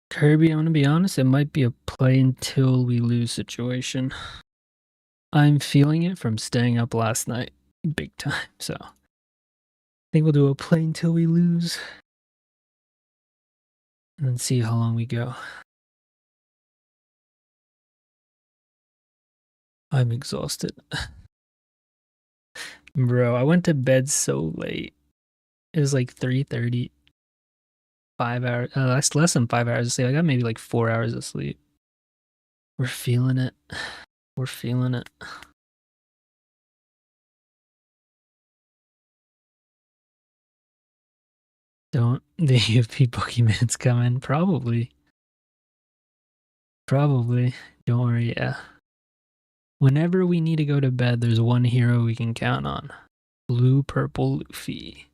Kirby, I'm gonna be honest, it might be a play until we lose situation. I'm feeling it from staying up last night big time, so I think we'll do a play until we lose. And then see how long we go. I'm exhausted. Bro, I went to bed so late. It was like 3:30. 5 hours. That's less than 5 hours of sleep. I got maybe like 4 hours of sleep. We're feeling it. We're feeling it. Don't the UFP Pokemons come in? Probably. Probably. Don't worry, yeah. Whenever we need to go to bed, there's one hero we can count on. Blue Purple Luffy.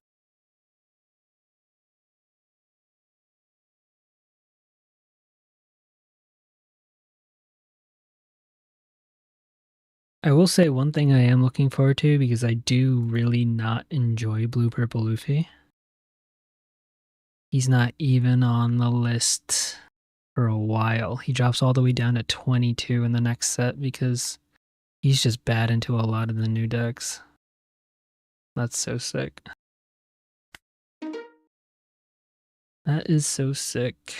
I will say one thing I am looking forward to because I do really not enjoy Blue Purple Luffy. He's not even on the list for a while. He drops all the way down to 22 in the next set because he's just bad into a lot of the new decks. That's so sick. That is so sick.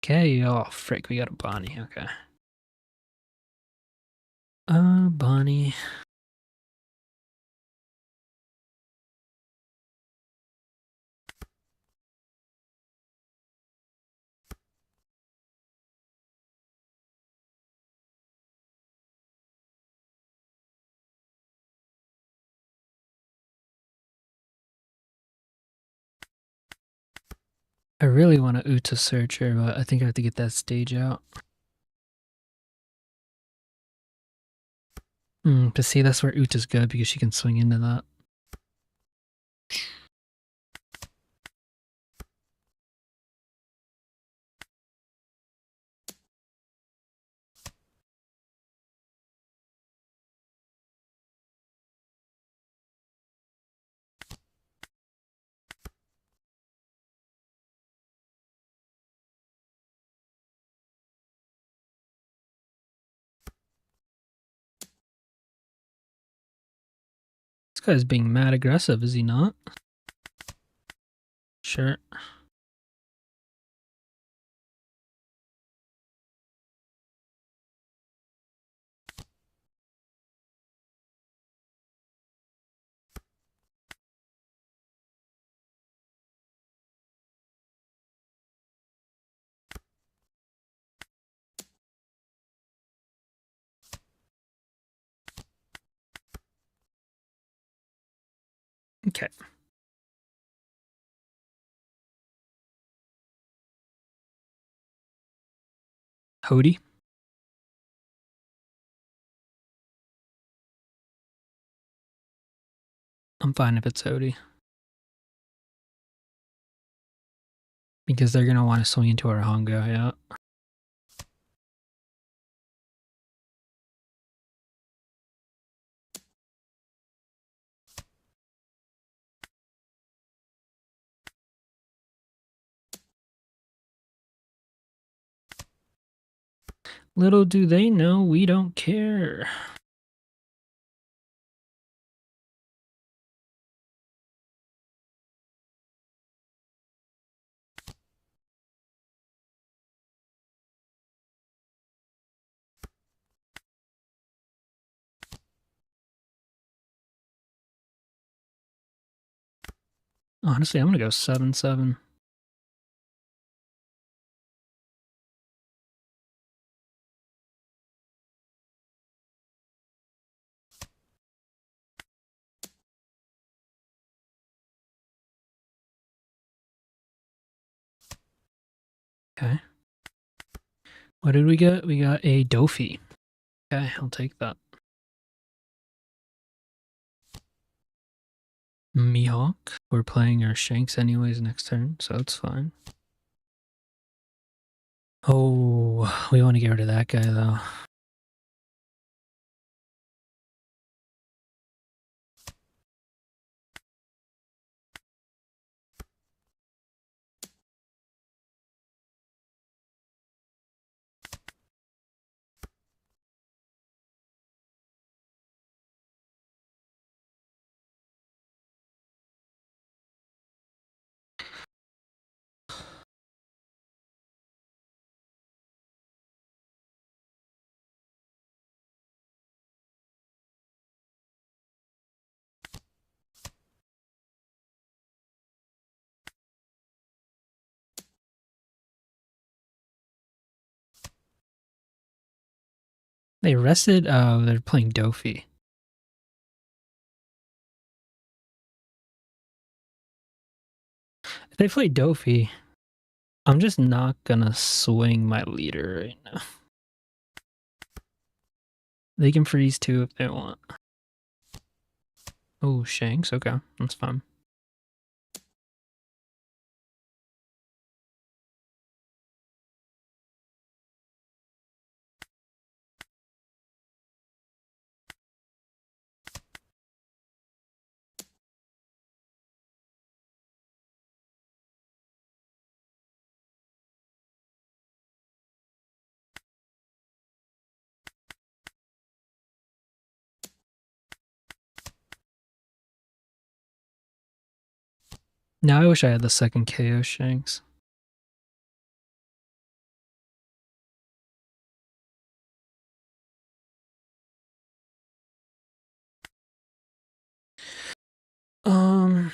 Okay, oh frick, we got a Bonnie, okay. Bonnie. I really want to Uta Searcher, but I think I have to get that stage out. To see, that's where Uta's good because she can swing into that. guy's being mad aggressive, is he not? Sure. Okay. Hody. I'm fine if it's Hody. Because they're gonna want to swing into our Hongo, yeah. Little do they know we don't care. Honestly, I'm gonna go 7-7. Okay. What did we get? We got a Dofi. Okay, I'll take that. Mihawk. We're playing our Shanks anyways next turn, so it's fine. Oh, we want to get rid of that guy though. They rested. Oh, they're playing Dofi. If they play Dofi, I'm just not gonna swing my leader right now. They can freeze too if they want. Oh, Shanks. Okay, that's fine. Now I wish I had the second KO Shanks. Um,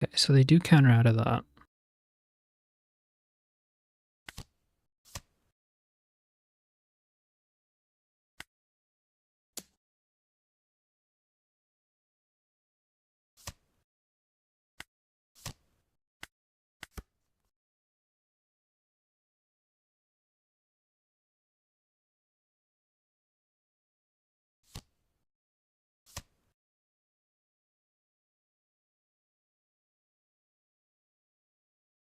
okay, so they do counter out of that.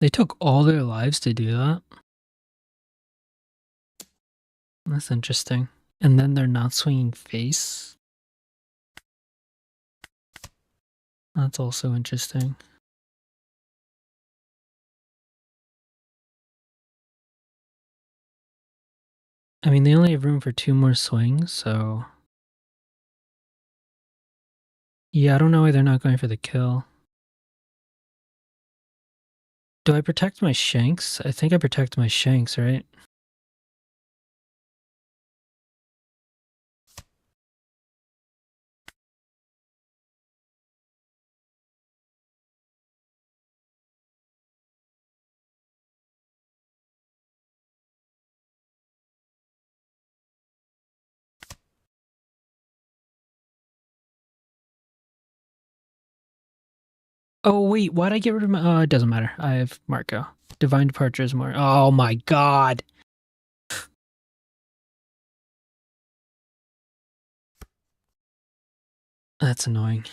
They took all their lives to do that. That's interesting. And then they're not swinging face. That's also interesting. I mean, they only have room for 2 more swings, so... Yeah, I don't know why they're not going for the kill. Do I protect my Shanks? I think I protect my Shanks, right? Oh, wait, why'd I get rid of my... Oh, it doesn't matter. I have Marco. Divine Departure is more... Oh my god! That's annoying.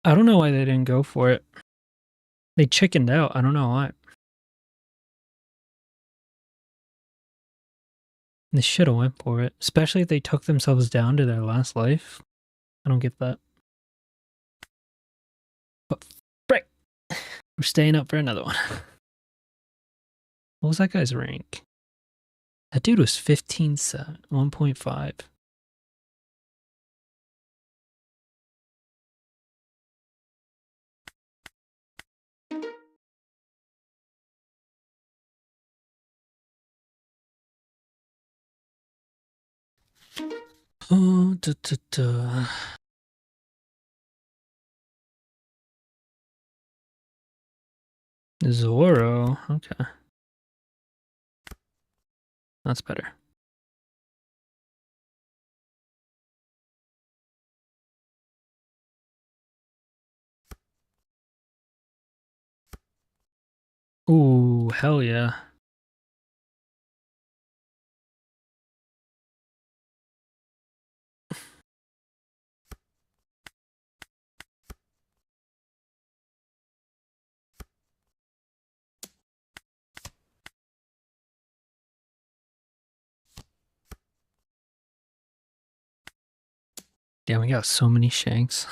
I don't know why they didn't go for it. They chickened out. I don't know why. They should have went for it. Especially if they took themselves down to their last life. I don't get that. But frick! We're staying up for another one. What was that guy's rank? That dude was 15-7, 1.5. Oh, da, da, da. Zoro. Okay. That's better. Ooh, hell yeah. Damn, we got so many Shanks.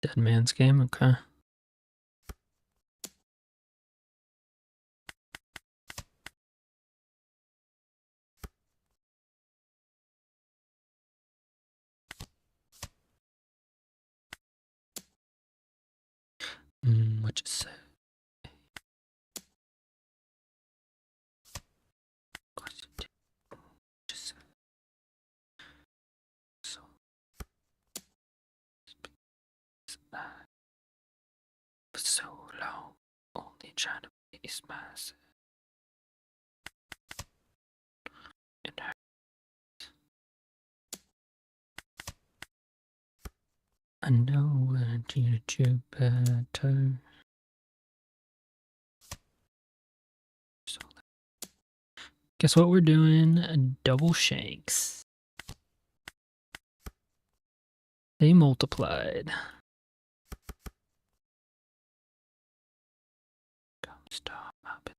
Dead man's game, okay. What you say? So, for so long, only trying to please myself. And I know when to do better. So, guess what we're doing? Double Shanks. They multiplied. Come stop up.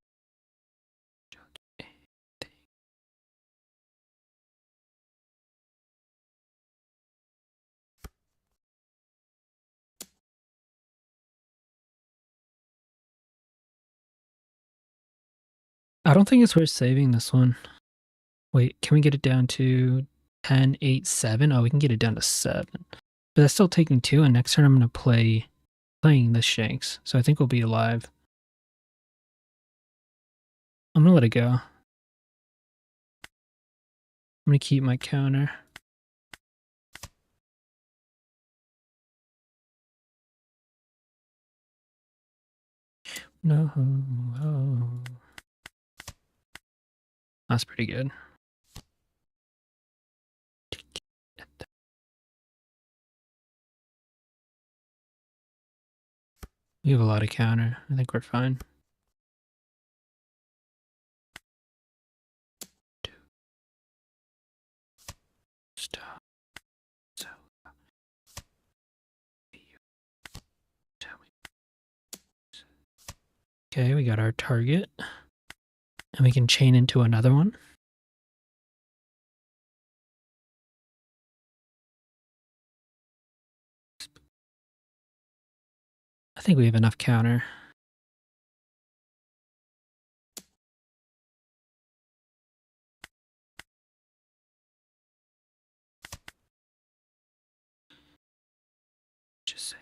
I don't think it's worth saving this one. Wait, can we get it down to 10, 8, 7? Oh, we can get it down to 7. But that's still taking 2, and next turn I'm going to playing this Shanks. So I think we'll be alive. I'm going to let it go. I'm going to keep my counter. No. Oh. That's pretty good. We have a lot of counter. I think we're fine. Stop. So. Okay, we got our target. And we can chain into another one. I think we have enough counter. Just say,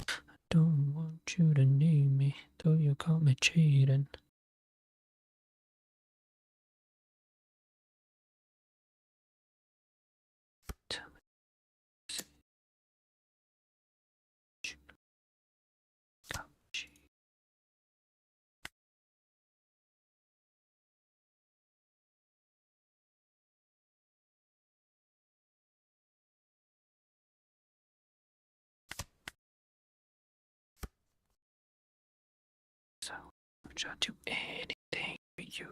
I don't want you to need me, though you caught me cheating. So, I'm trying to do anything for you.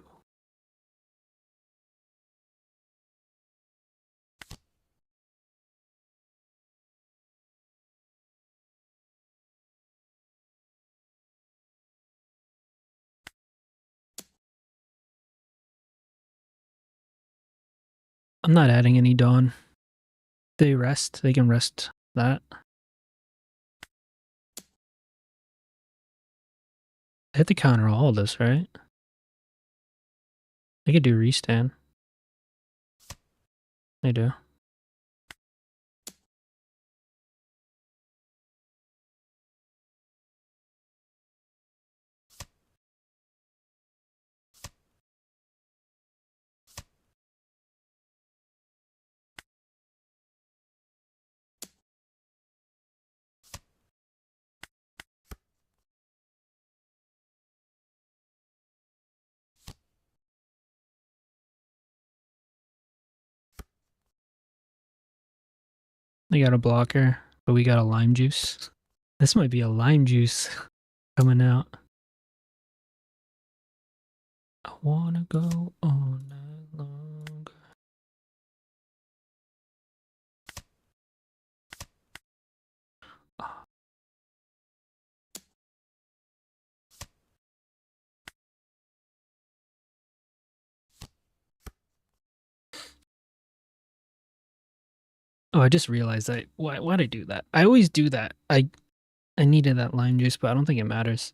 I'm not adding any dawn. They rest. They can rest that. I hit the counter all of this, right? I could do restand. I do. They got a blocker, but we got a lime juice. This might be a lime juice coming out. I wanna go all night long. Oh, I just realized why'd I do that? I always do that. I needed that lime juice, but I don't think it matters.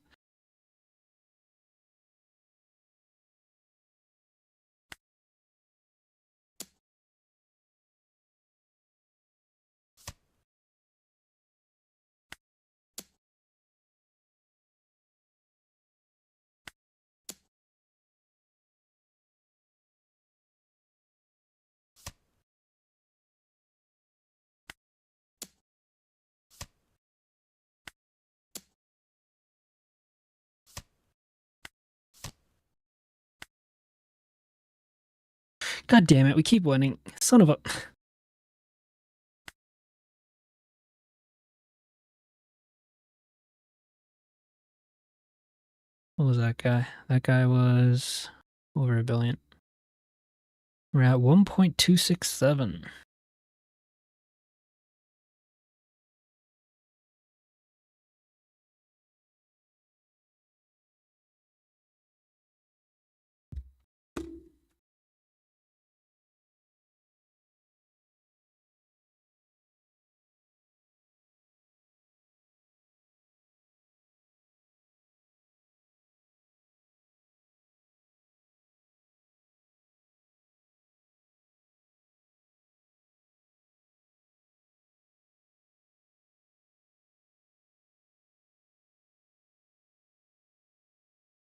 God damn it, we keep winning. Son of a... What was that guy? That guy was over a billion. We're at 1.267.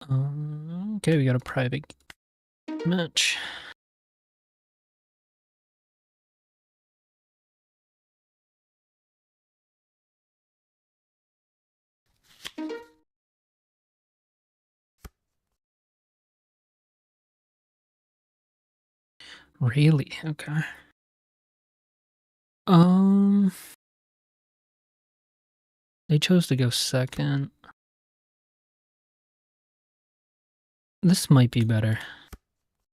Okay, we got a private match. Really? Okay. They chose to go second. This might be better.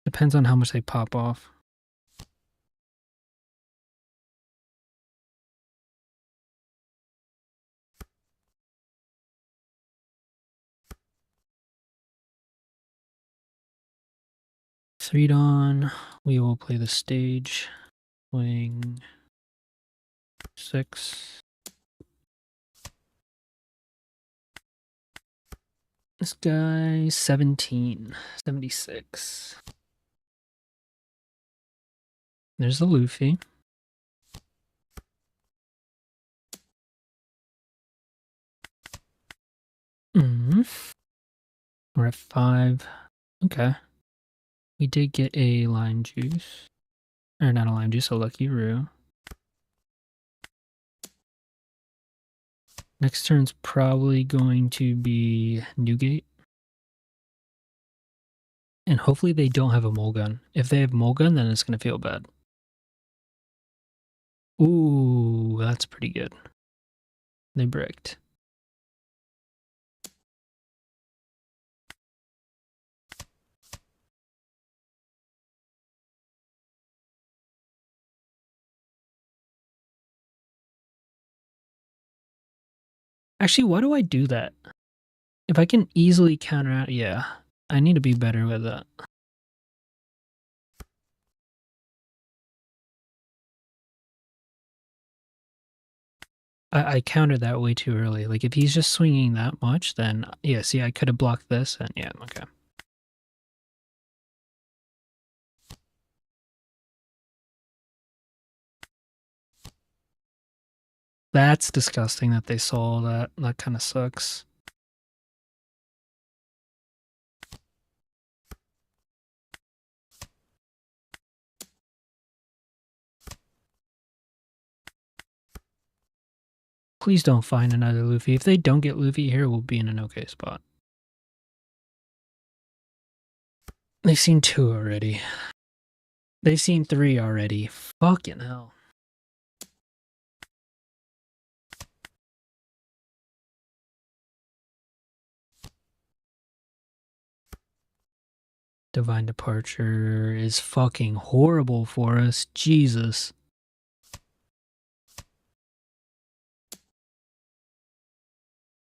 Depends on how much they pop off. Three Dawn. We will play the stage. Playing 6. This guy 17. 76. There's the Luffy. We're at 5. Okay. We did get a lime juice. Or not a lime juice, a Lucky Roo. Next turn's probably going to be Newgate. And hopefully they don't have a Mulgun. If they have Mulgun, then it's going to feel bad. Ooh, that's pretty good. They bricked. Actually, why do I do that? If I can easily counter out, yeah. I need to be better with that. I countered that way too early. Like, if he's just swinging that much, then, yeah, see, I could have blocked this, and yeah, okay. That's disgusting that they saw that. That kind of sucks. Please don't find another Luffy. If they don't get Luffy here, we'll be in an okay spot. They've seen 2 already. They've seen 3 already. Fucking hell. Divine Departure is fucking horrible for us. Jesus.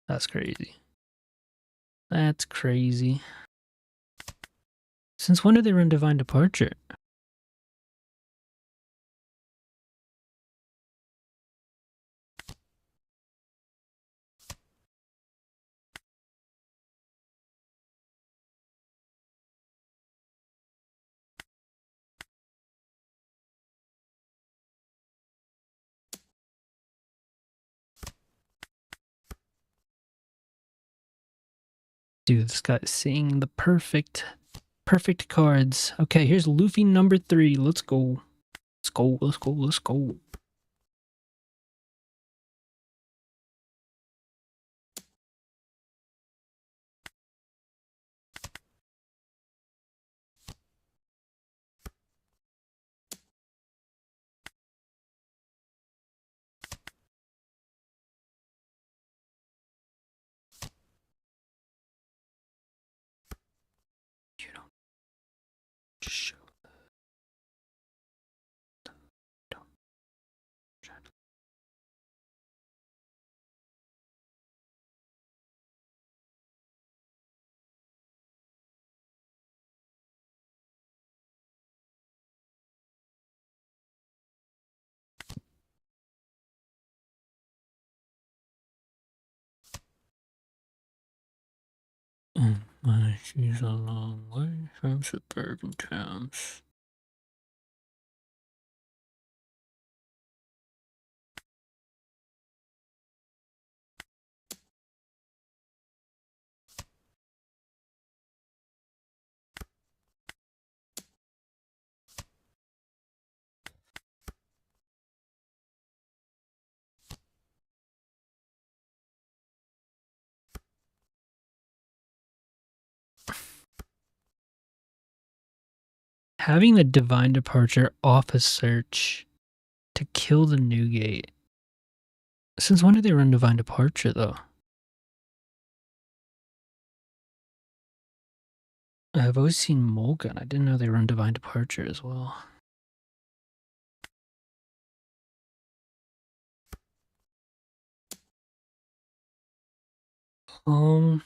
That's crazy. That's crazy. Since when did they run Divine Departure? Dude, this guy's seeing the perfect cards. Okay, here's Luffy number 3. Let's go. Let's go, let's go, let's go. You don't just show. Don't try to. She's a long way from suburban towns. Having the Divine Departure off a search to kill the Newgate. Since when did they run Divine Departure, though? I've always seen Mulgun. I didn't know they run Divine Departure as well. Um,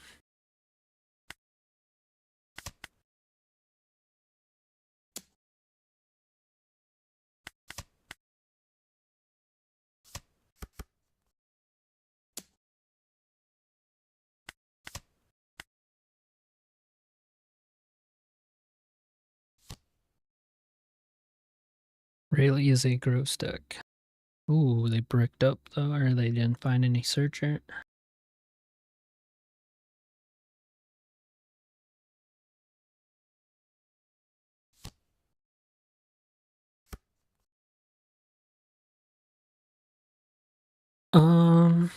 Rayleigh is a gross deck. Ooh, they bricked up though, or they didn't find any searcher. Um,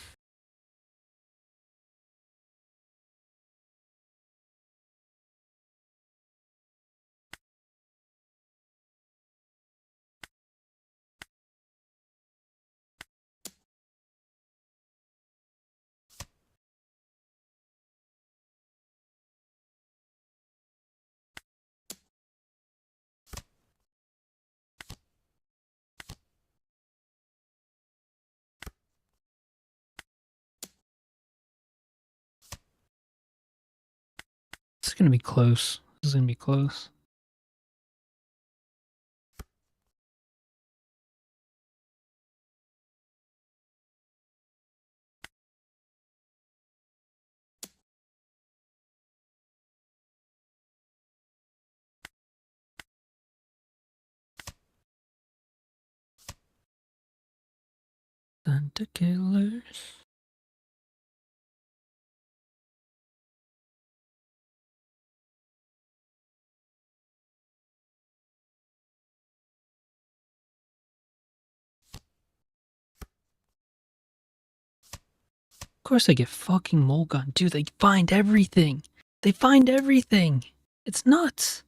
it's gonna be close. This is gonna be close. Santa Killers. Of course they get fucking Mulgun. Dude, they find everything. They find everything. It's nuts.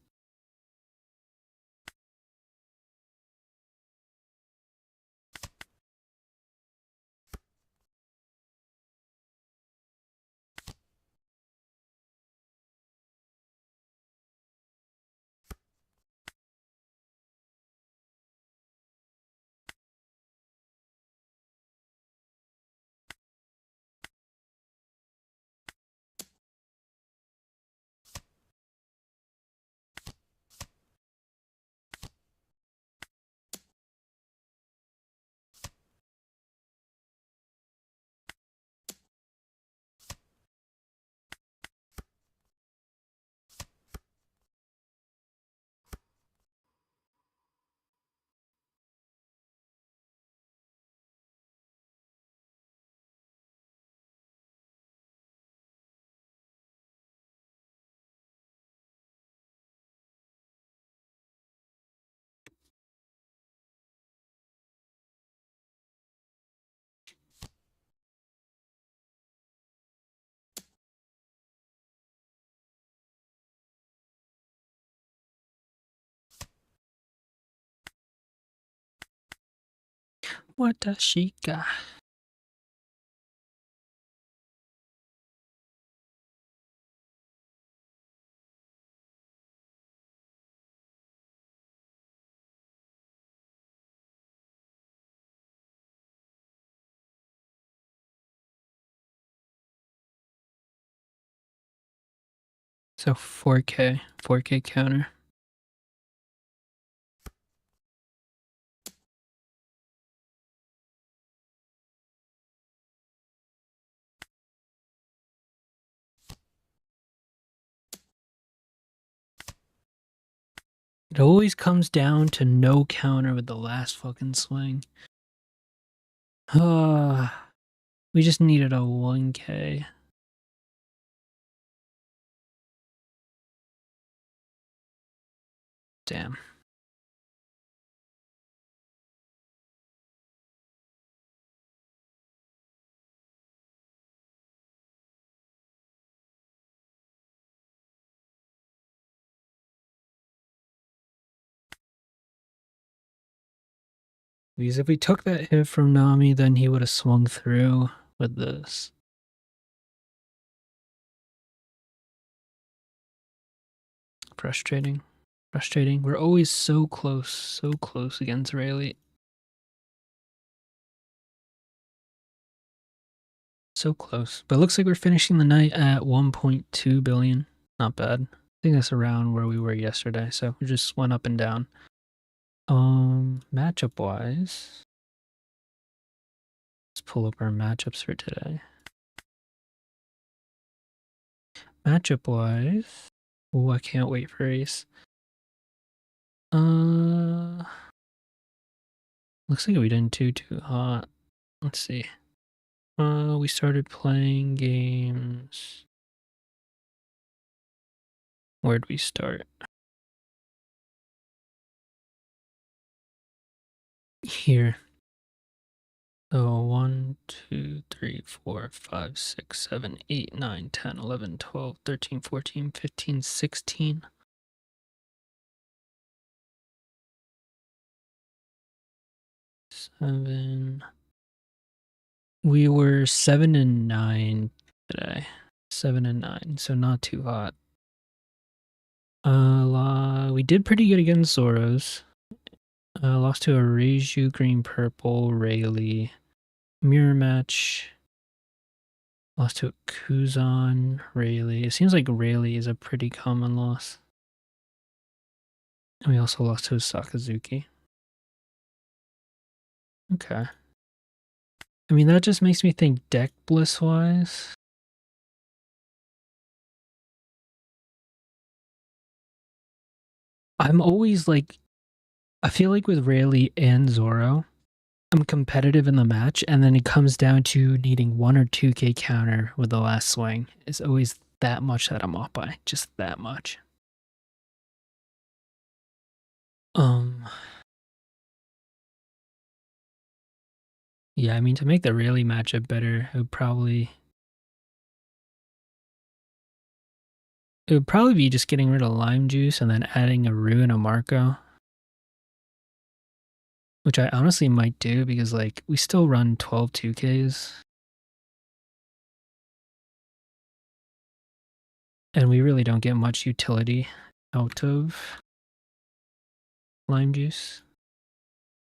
What does she got? So 4K counter. It always comes down to no counter with the last fucking swing. We just needed a 1K. Damn. Because if we took that hit from Nami, then he would have swung through with this. Frustrating. Frustrating. We're always so close against Rayleigh. So close. But it looks like we're finishing the night at 1.2 billion. Not bad. I think that's around where we were yesterday, so we just went up and down. Matchup wise, let's pull up our matchups for today. Matchup wise, oh, I can't wait for Ace. Looks like we didn't do too hot. Let's see. We started playing games. Where'd we start? Here. So 1, 2, 3, 4, 5, 6, 7, 8, 9, 10, 11, 12, 13, 14, 15, 16. 7. We were 7 and 9 today. 7 and 9, so not too hot. We did pretty good against Zoros. Lost to a Reiju green purple Rayleigh. Mirror match. Lost to a Kuzan Rayleigh. It seems like Rayleigh is a pretty common loss. And we also lost to a Sakazuki. Okay. I mean, that just makes me think deck bliss wise. I'm always like, I feel like with Rayleigh and Zoro, I'm competitive in the match, and then it comes down to needing 1 or 2k counter with the last swing. It's always that much that I'm off by, just that much. Yeah, I mean, to make the Rayleigh matchup better, it would probably be just getting rid of Lime Juice and then adding a Rue and a Marco. Which I honestly might do because, like, we still run 12 2Ks. And we really don't get much utility out of Lime Juice.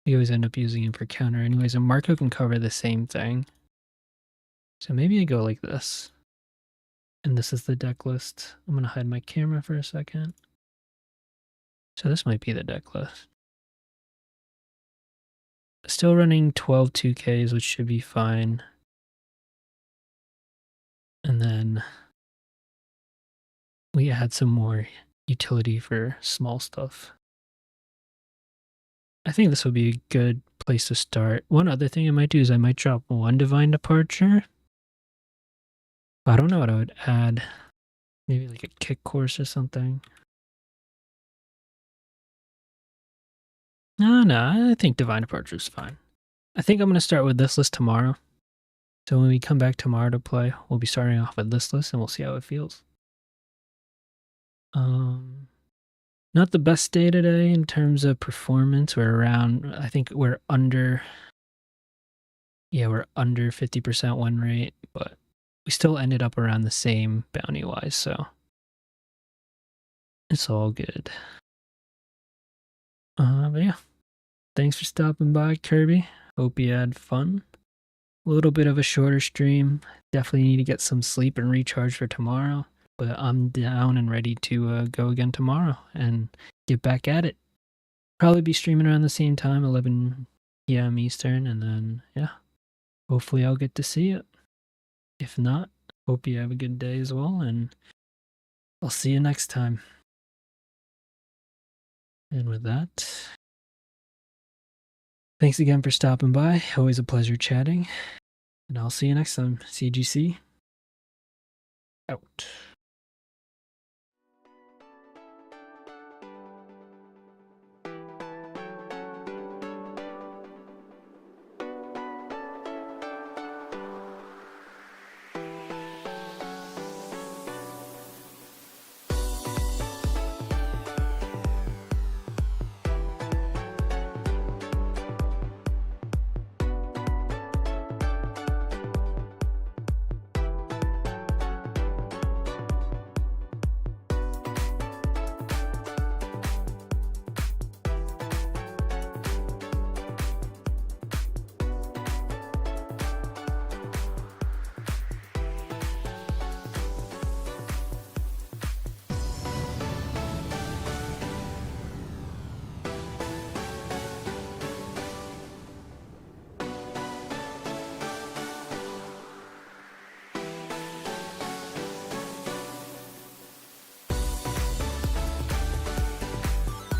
We always end up using him for counter anyways, and Marco can cover the same thing. So maybe I go like this. And this is the deck list. I'm going to hide my camera for a second. So this might be the deck list. Still running 12 2Ks, which should be fine. And then we add some more utility for small stuff. I think this will be a good place to start. One other thing I might do is I might drop 1 Divine Departure. I don't know what I would add. Maybe like a kick course or something. No, I think Divine Departure is fine. I think I'm going to start with this list tomorrow. So when we come back tomorrow to play, we'll be starting off with this list and we'll see how it feels. Not the best day today in terms of performance. I think we're under 50% win rate, but we still ended up around the same bounty-wise, so it's all good. But yeah, thanks for stopping by, Kirby. Hope you had fun. A little bit of a shorter stream. Definitely need to get some sleep and recharge for tomorrow, but I'm down and ready to go again tomorrow and get back at it. Probably be streaming around the same time, 11 p.m. Eastern, and then, yeah, hopefully I'll get to see it. If not, hope you have a good day as well, and I'll see you next time. And with that, thanks again for stopping by. Always a pleasure chatting. And I'll see you next time. CGC out.